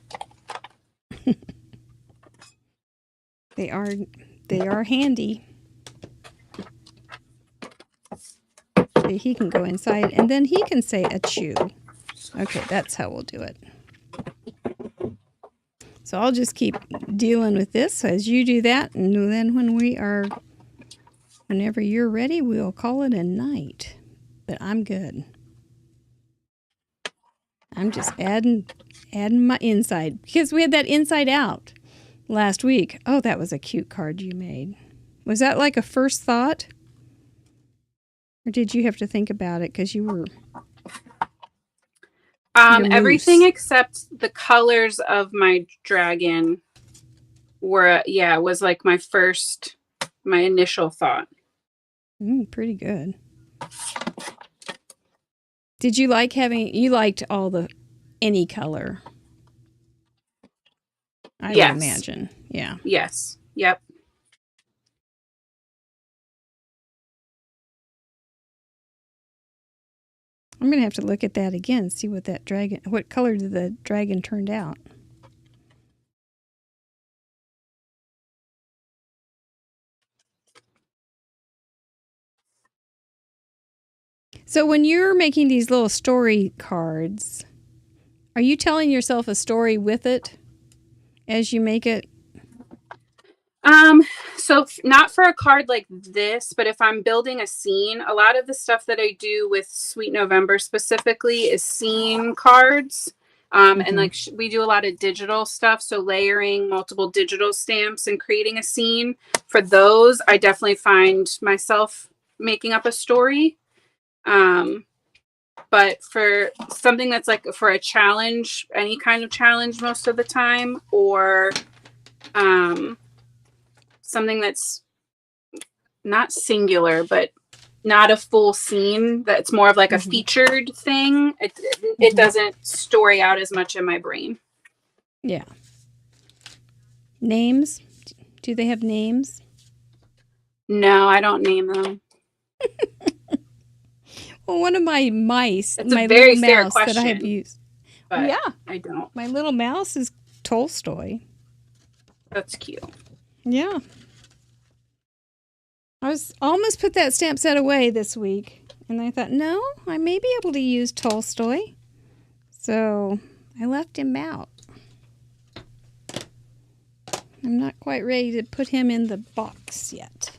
They are handy. He can go inside, and then he can say a chew. Okay, that's how we'll do it. So I'll just keep dealing with this as you do that, and then whenever you're ready, we'll call it a night. But I'm good. I'm just adding my inside, because we had that inside out last week. Oh, that was a cute card you made. Was that like a first thought? Or did you have to think about it because you were... Everything except the colors of my dragon were, was like my initial thought. Pretty good. Did you like you liked any color? I would imagine. Yeah. Yes. Yep. I'm going to have to look at that again and see what color the dragon turned out. So when you're making these little story cards, are you telling yourself a story with it as you make it? So not for a card like this, but if I'm building a scene, a lot of the stuff that I do with Sweet November specifically is scene cards. And like we do a lot of digital stuff. So layering multiple digital stamps and creating a scene. For those, I definitely find myself making up a story. But for something that's like for a challenge, any kind of challenge most of the time, or something that's not singular, but not a full scene, that's more of like a featured thing, it doesn't story out as much in my brain. Yeah. Names? Do they have names? No, I don't name them. Well, one of my mice, it's my a very little fair mouse question, that I have used. But yeah. I don't. My little mouse is Tolstoy. That's cute. Yeah. I was almost put that stamp set away this week, and I thought, no, I may be able to use Tolstoy. So I left him out. I'm not quite ready to put him in the box yet.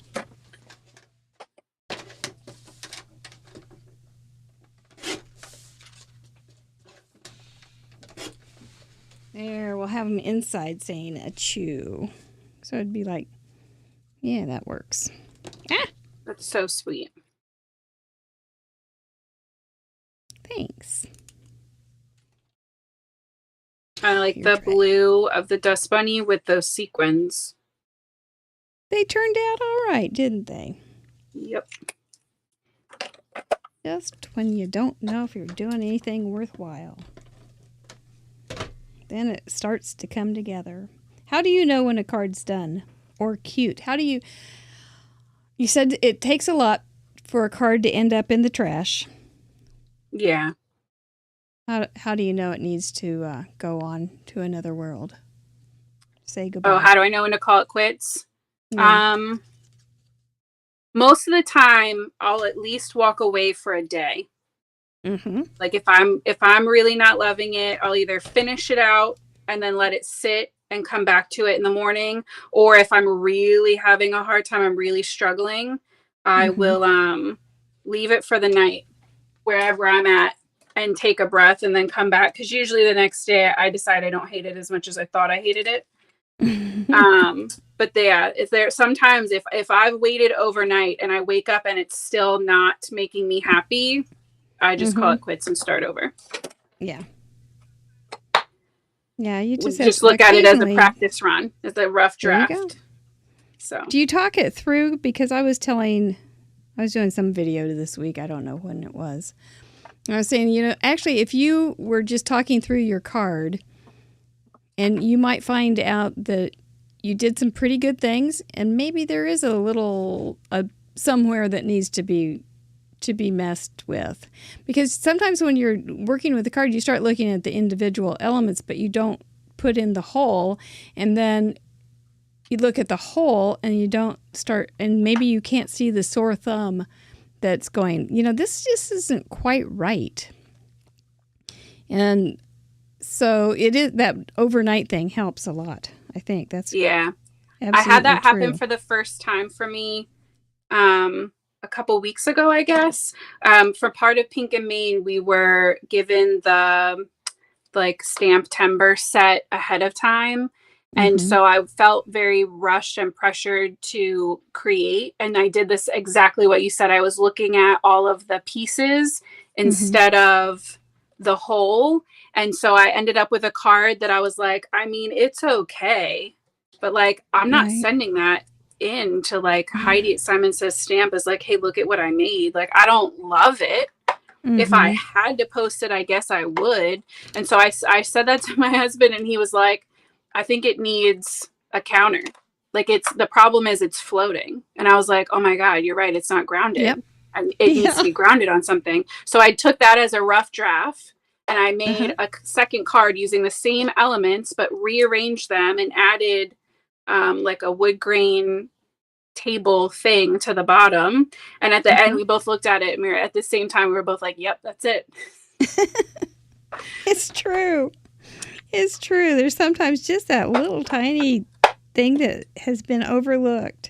There, we'll have him inside saying a chew. So it'd be like, yeah, that works. Ah! That's so sweet. Thanks. I like the blue of the Dust Bunny with those sequins. They turned out all right, didn't they? Yep. Just when you don't know if you're doing anything worthwhile. Then it starts to come together. How do you know when a card's done or cute? How do you... You said it takes a lot for a card to end up in the trash. Yeah. How do you know it needs to go on to another world? Say goodbye. Oh, how do I know when to call it quits? Yeah. Most of the time, I'll at least walk away for a day. Mm-hmm. Like if I'm really not loving it, I'll either finish it out and then let it sit and come back to it in the morning, or if I'm really having a hard time, I'm really struggling, I will leave it for the night wherever I'm at and take a breath and then come back. Because usually the next day I decide I don't hate it as much as I thought I hated it. But yeah, is there sometimes if I've waited overnight and I wake up and it's still not making me happy, I just call it quits and start over. Yeah. Yeah, you just look at it as a practice run, as a rough draft. There you go. So do you talk it through? Because I was doing some video this week. I don't know when it was. I was saying, actually, if you were just talking through your card, and you might find out that you did some pretty good things, and maybe there is a little somewhere that needs to be messed with. Because sometimes when you're working with the card, you start looking at the individual elements, but you don't put in the whole, and then you look at the whole and you don't start, and maybe you can't see the sore thumb that's going, this just isn't quite right. And so it is, that overnight thing helps a lot. I think that's I had that happen for the first time for me a couple weeks ago, I guess. For part of Pink and Main, we were given the stamp timber set ahead of time. And so I felt very rushed and pressured to create. And I did this exactly what you said. I was looking at all of the pieces instead of the whole. And so I ended up with a card that I was like, I mean, it's okay. But I'm not sending that in to Heidi at Simon Says Stamp is like, hey, look at what I made. I don't love it. If I had to post it, I guess I would. And so I said that to my husband, and he was like, I think it needs a counter. The problem is it's floating. And I was like, oh my God, you're right. It's not grounded. Yep. And it needs to be grounded on something. So I took that as a rough draft, and I made a second card using the same elements, but rearranged them and added a wood grain table thing to the bottom. And at the end, we both looked at it, and at the same time, we were both like, yep, that's it. It's true. It's true. There's sometimes just that little tiny thing that has been overlooked.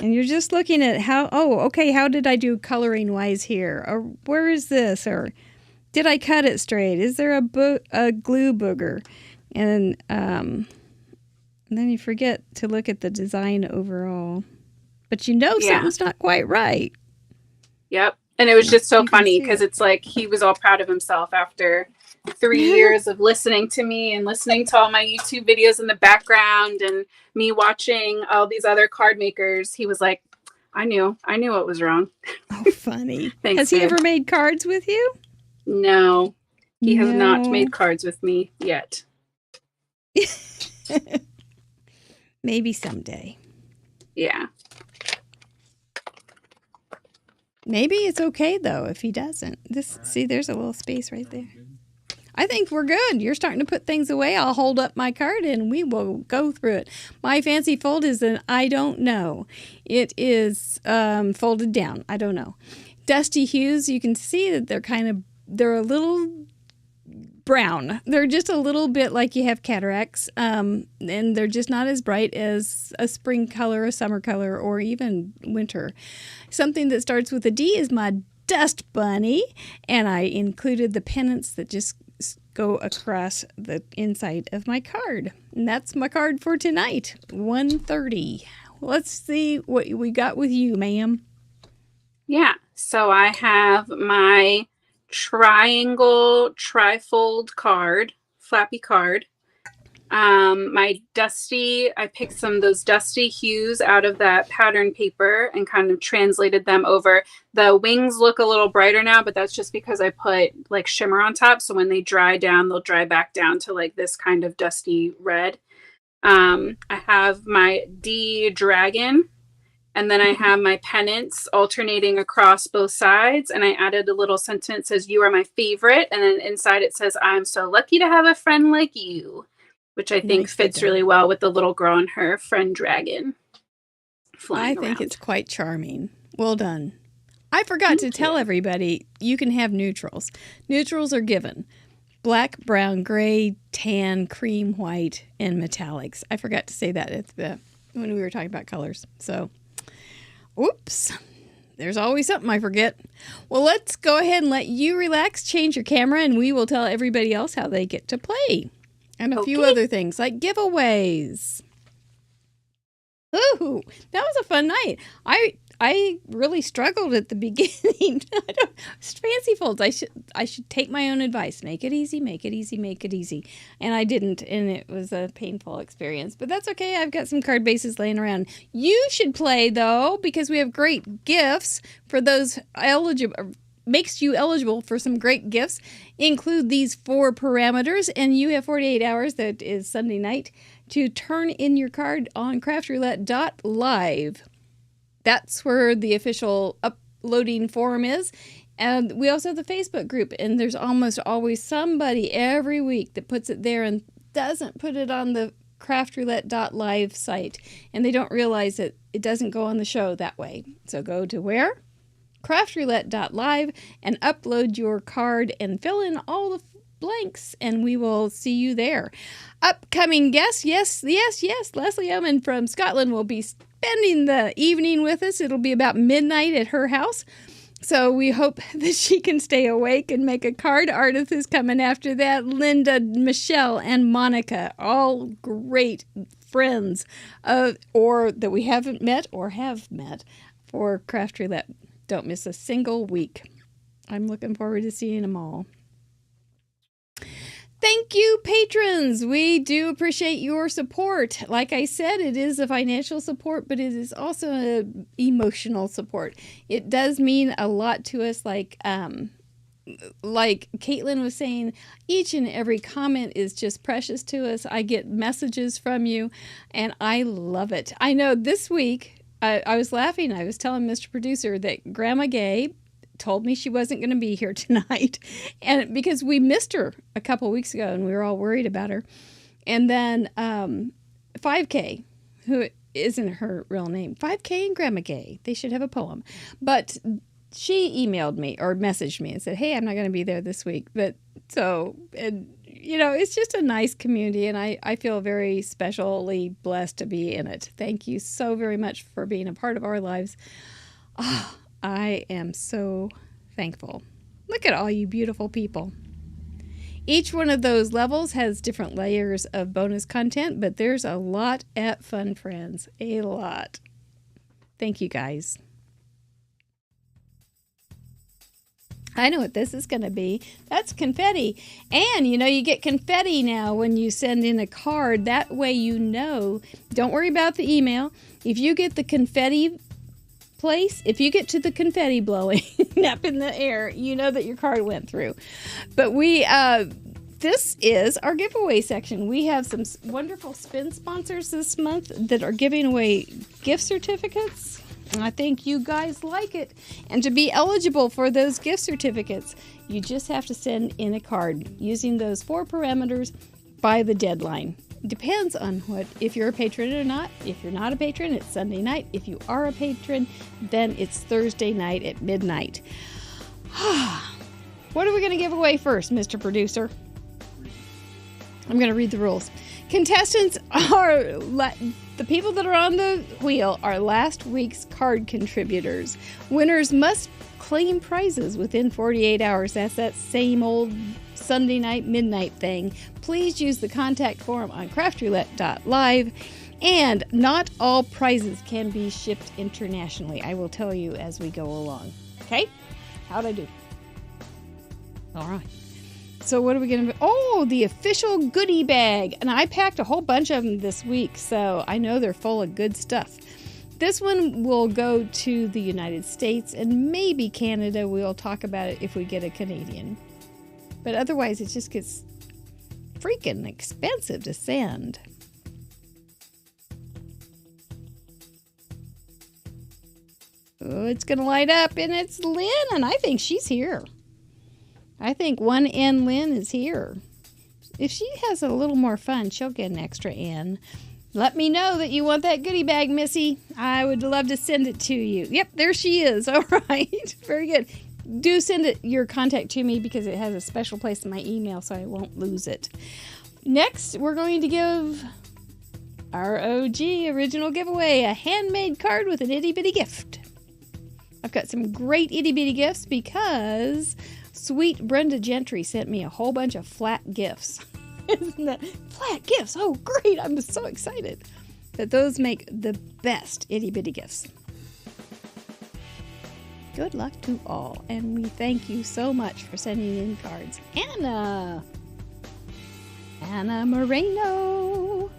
And you're just looking at how did I do coloring wise here? Or where is this? Or did I cut it straight? Is there a glue booger? And then you forget to look at the design overall. But something's not quite right. Yep. And it was just so funny because it's he was all proud of himself after 3 years of listening to me and listening to all my YouTube videos in the background and me watching all these other card makers. He was like, I knew what was wrong. Oh, funny. Thanks, has he ever made cards with you? No, he has not made cards with me yet. Maybe someday. Yeah. Maybe it's okay though if he doesn't. There's a little space right there. I think we're good. You're starting to put things away. I'll hold up my card and we will go through it. My fancy fold is an I don't know. It is folded down. I don't know. Dusty hues, you can see that they're a little brown. They're just a little bit like you have cataracts, and they're just not as bright as a spring color, a summer color, or even winter. Something that starts with a D is my dust bunny, and I included the pennants that just go across the inside of my card. And that's my card for tonight, 1:30. Let's see what we got with you, ma'am. Yeah, so I have my triangle trifold card, flappy card. My dusty, I picked some of those dusty hues out of that pattern paper and kind of translated them over. The wings look a little brighter now, but that's just because I put shimmer on top. So when they dry down, they'll dry back down to this kind of dusty red. I have my D dragon. And then I have my pennants alternating across both sides. And I added a little sentence that says, you are my favorite. And then inside it says, I'm so lucky to have a friend like you, which I think fits really well with the little girl and her friend dragon flying I think around. it's quite charming. Well done. I forgot to tell everybody, you can have neutrals. Neutrals are given. Black, brown, gray, tan, cream, white, and metallics. I forgot to say that when we were talking about colors. So... Oops. There's always something I forget. Well, let's go ahead and let you relax, change your camera, and we will tell everybody else how they get to play. And a few other things like giveaways. Ooh, that was a fun night. I really struggled at the beginning. Fancy folds. I should take my own advice. Make it easy, make it easy, make it easy. And I didn't, and it was a painful experience. But that's okay. I've got some card bases laying around. You should play, though, because we have great gifts for those eligible. Makes you eligible for some great gifts. Include these 4 parameters, and you have 48 hours, that is Sunday night, to turn in your card on craftroulette.live. That's where the official uploading forum is. And we also have the Facebook group, and there's almost always somebody every week that puts it there and doesn't put it on the craftroulette.live site. And they don't realize that it doesn't go on the show that way. So go to where? craftroulette.live and upload your card and fill in all the blanks, and we will see you there. Upcoming guests, yes, Leslie Oman from Scotland will be spending the evening with us. It'll be about midnight at her house, so we hope that she can stay awake and make a card. Artist is coming after that. Linda, Michelle, and Monica, all great friends or that we haven't met or have met for Craft Roulette. Don't miss a single week. I'm looking forward to seeing them all. Thank you, patrons. We do appreciate your support. Like I said, it is a financial support, but it is also an emotional support. It does mean a lot to us. Like Caitlin was saying, each and every comment is just precious to us. I get messages from you, and I love it. I know this week, I was laughing. I was telling Mr. Producer that Grandma Gay told me she wasn't going to be here tonight, and because we missed her a couple weeks ago and we were all worried about her. And then 5K, who isn't her real name, 5K and Grandma Gay, they should have a poem. But she emailed me or messaged me and said, hey, I'm not going to be there this week. But so, and it's just a nice community, and I feel very specially blessed to be in it. Thank you so very much for being a part of our lives. I am so thankful. Look at all you beautiful people. Each one of those levels has different layers of bonus content, but there's a lot at Fun Friends. A lot. Thank you, guys. I know what this is going to be. That's confetti. And, you get confetti now when you send in a card. That way don't worry about the email. If you get the confetti if you get to the confetti blowing up in the air, you know that your card went through. But this is our giveaway section. We have some wonderful spin sponsors this month that are giving away gift certificates. I think you guys like it. And to be eligible for those gift certificates, you just have to send in a card using those 4 parameters by the deadline. Depends on if you're a patron or not. If you're not a patron, it's Sunday night. If you are a patron, then it's Thursday night at midnight. What are we going to give away first, Mr. Producer? I'm going to read the rules. Contestants are the people that are on the wheel are last week's card contributors. Winners must claim prizes within 48 hours. That's that same old Sunday night, midnight thing. Please use the contact form on craftroulette.live. And not all prizes can be shipped internationally. I will tell you as we go along. Okay? How'd I do? All right. So what are we going to... Oh, the official goodie bag. And I packed a whole bunch of them this week, so I know they're full of good stuff. This one will go to the United States and maybe Canada. We'll talk about it if we get a Canadian. But otherwise, it just gets freaking expensive to send. Oh, it's going to light up, and it's Lynn, and I think she's here. I think 1N Lynn is here. If she has a little more fun, she'll get an extra N. Let me know that you want that goodie bag, Missy. I would love to send it to you. Yep, there she is. All right. Very good. Do send your contact to me because it has a special place in my email so I won't lose it. Next, we're going to give our OG original giveaway, a handmade card with an itty-bitty gift. I've got some great itty-bitty gifts because sweet Brenda Gentry sent me a whole bunch of flat gifts. Isn't that flat gifts? Oh, great. I'm so excited that those make the best itty-bitty gifts. Good luck to all, and we thank you so much for sending in cards. Anna Moreno.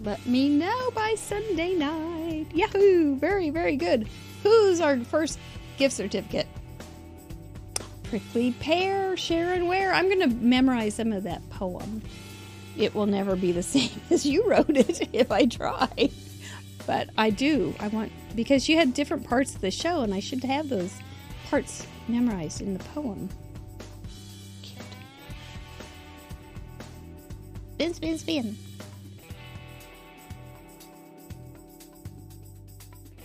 Let me know by Sunday night. Yahoo! Very, very good. Who's our first gift certificate? Prickly Pear, Sharon Ware. I'm going to memorize some of that poem. It will never be the same as you wrote it if I try. But I want, because you had different parts of the show, and I should have those parts memorized in the poem. Cute. Spin, spin, spin.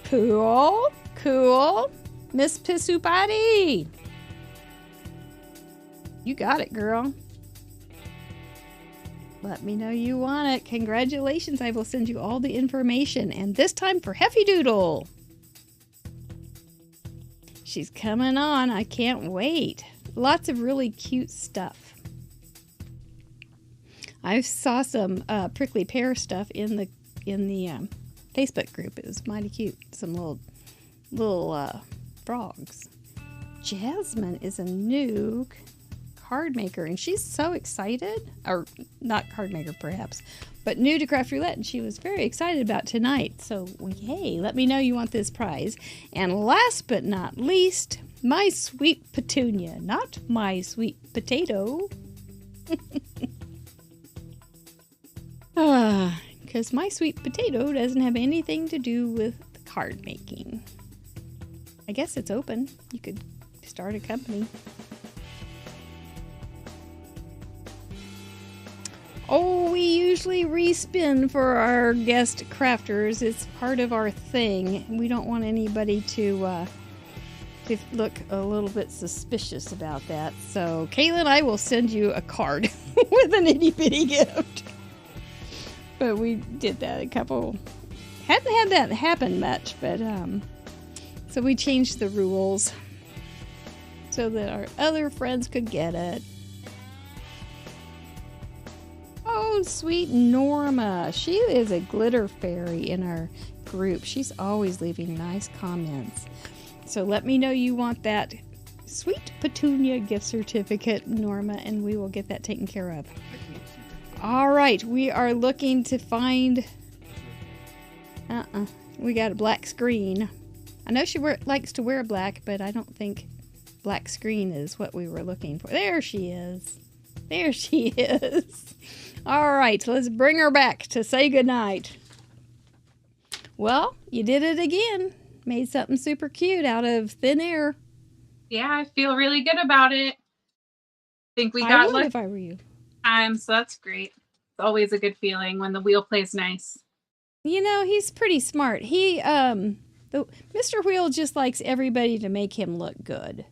Cool, cool. Miss Pisupati. You got it, girl. Let me know you want it. Congratulations. I will send you all the information. And this time for Heffy Doodle. She's coming on. I can't wait. Lots of really cute stuff. I saw some prickly pear stuff in the Facebook group. It was mighty cute. Some little frogs. Jasmine is a new Cardmaker, and she's so excited, or not Cardmaker perhaps, but new to Craft Roulette, and she was very excited about tonight. So, hey, let me know you want this prize. And last but not least, my sweet petunia, not my sweet potato. Because my sweet potato doesn't have anything to do with card making. I guess it's open. You could start a company. Oh, we usually respin for our guest crafters. It's part of our thing. We don't want anybody to look a little bit suspicious about that. So, Caitlin, I will send you a card with an itty-bitty gift. But we did that a couple... Hadn't had that happen much, but... So we changed the rules so that our other friends could get it. Oh, sweet Norma. She is a glitter fairy in our group. She's always leaving nice comments. So let me know you want that sweet petunia gift certificate, Norma, and we will get that taken care of. All right, we are looking to find... We got a black screen. I know she likes to wear black, but I don't think black screen is what we were looking for. There she is. There she is. All right, let's bring her back to say goodnight. Well, you did it again. Made something super cute out of thin air. Yeah, I feel really good about it. Think we got I would lucky if I were you. So that's great. It's always a good feeling when the wheel plays nice. You know, he's pretty smart. Mr. Wheel just likes everybody to make him look good.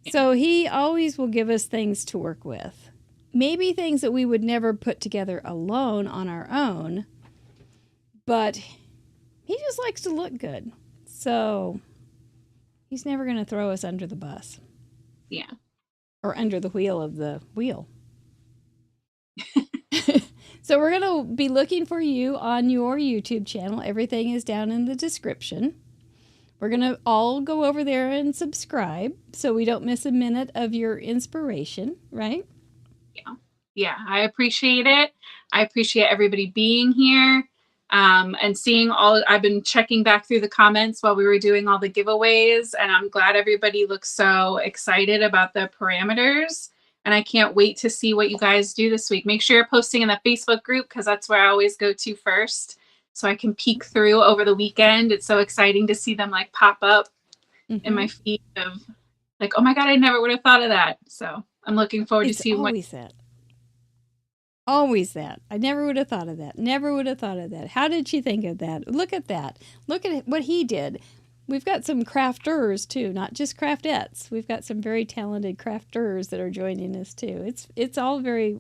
Yeah. So he always will give us things to work with. Maybe things that we would never put together alone on our own, but he just likes to look good. So he's never going to throw us under the bus. Yeah. Or under the wheel of the wheel. So we're going to be looking for you on your YouTube channel. Everything is down in the description. We're going to all go over there and subscribe so we don't miss a minute of your inspiration, right? Yeah, I appreciate it. I appreciate everybody being here and seeing all. I've been checking back through the comments while we were doing all the giveaways, and I'm glad everybody looks so excited about the parameters. And I can't wait to see what you guys do this week. Make sure you're posting in the Facebook group because that's where I always go to first, so I can peek through over the weekend. It's so exciting to see them like pop up in my feed of like, oh my God, I never would have thought of that. So I'm looking forward to seeing what. Always that. I never would have thought of that. Never would have thought of that. How did she think of that? Look at that. Look at what he did. We've got some crafters too, not just craftettes. We've got some very talented crafters that are joining us too. It's all very,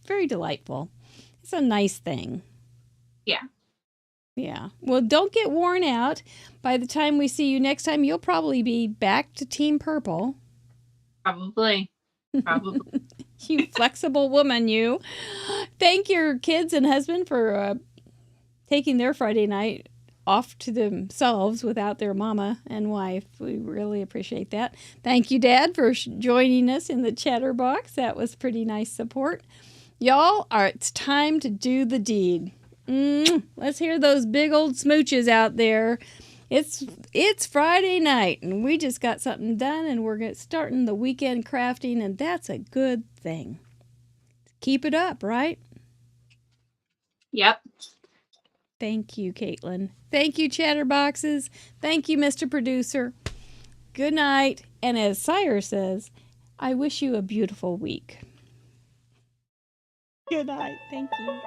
very delightful. It's a nice thing. Yeah. Yeah. Well, don't get worn out. By the time we see you next time, you'll probably be back to Team Purple. Probably. You flexible woman, you. Thank your kids and husband for taking their Friday night off to themselves without their mama and wife. We really appreciate that. Thank you, Dad, for joining us in the Chatterbox. That was pretty nice support. Y'all, it's time to do the deed. Let's hear those big old smooches out there. It's Friday night, and we just got something done, and we're starting the weekend crafting, and that's a good thing. Keep it up, right? Yep. Thank you, Caitlin. Thank you, Chatterboxes. Thank you, Mr. Producer. Good night, and as Sire says, I wish you a beautiful week. Good night. Thank you.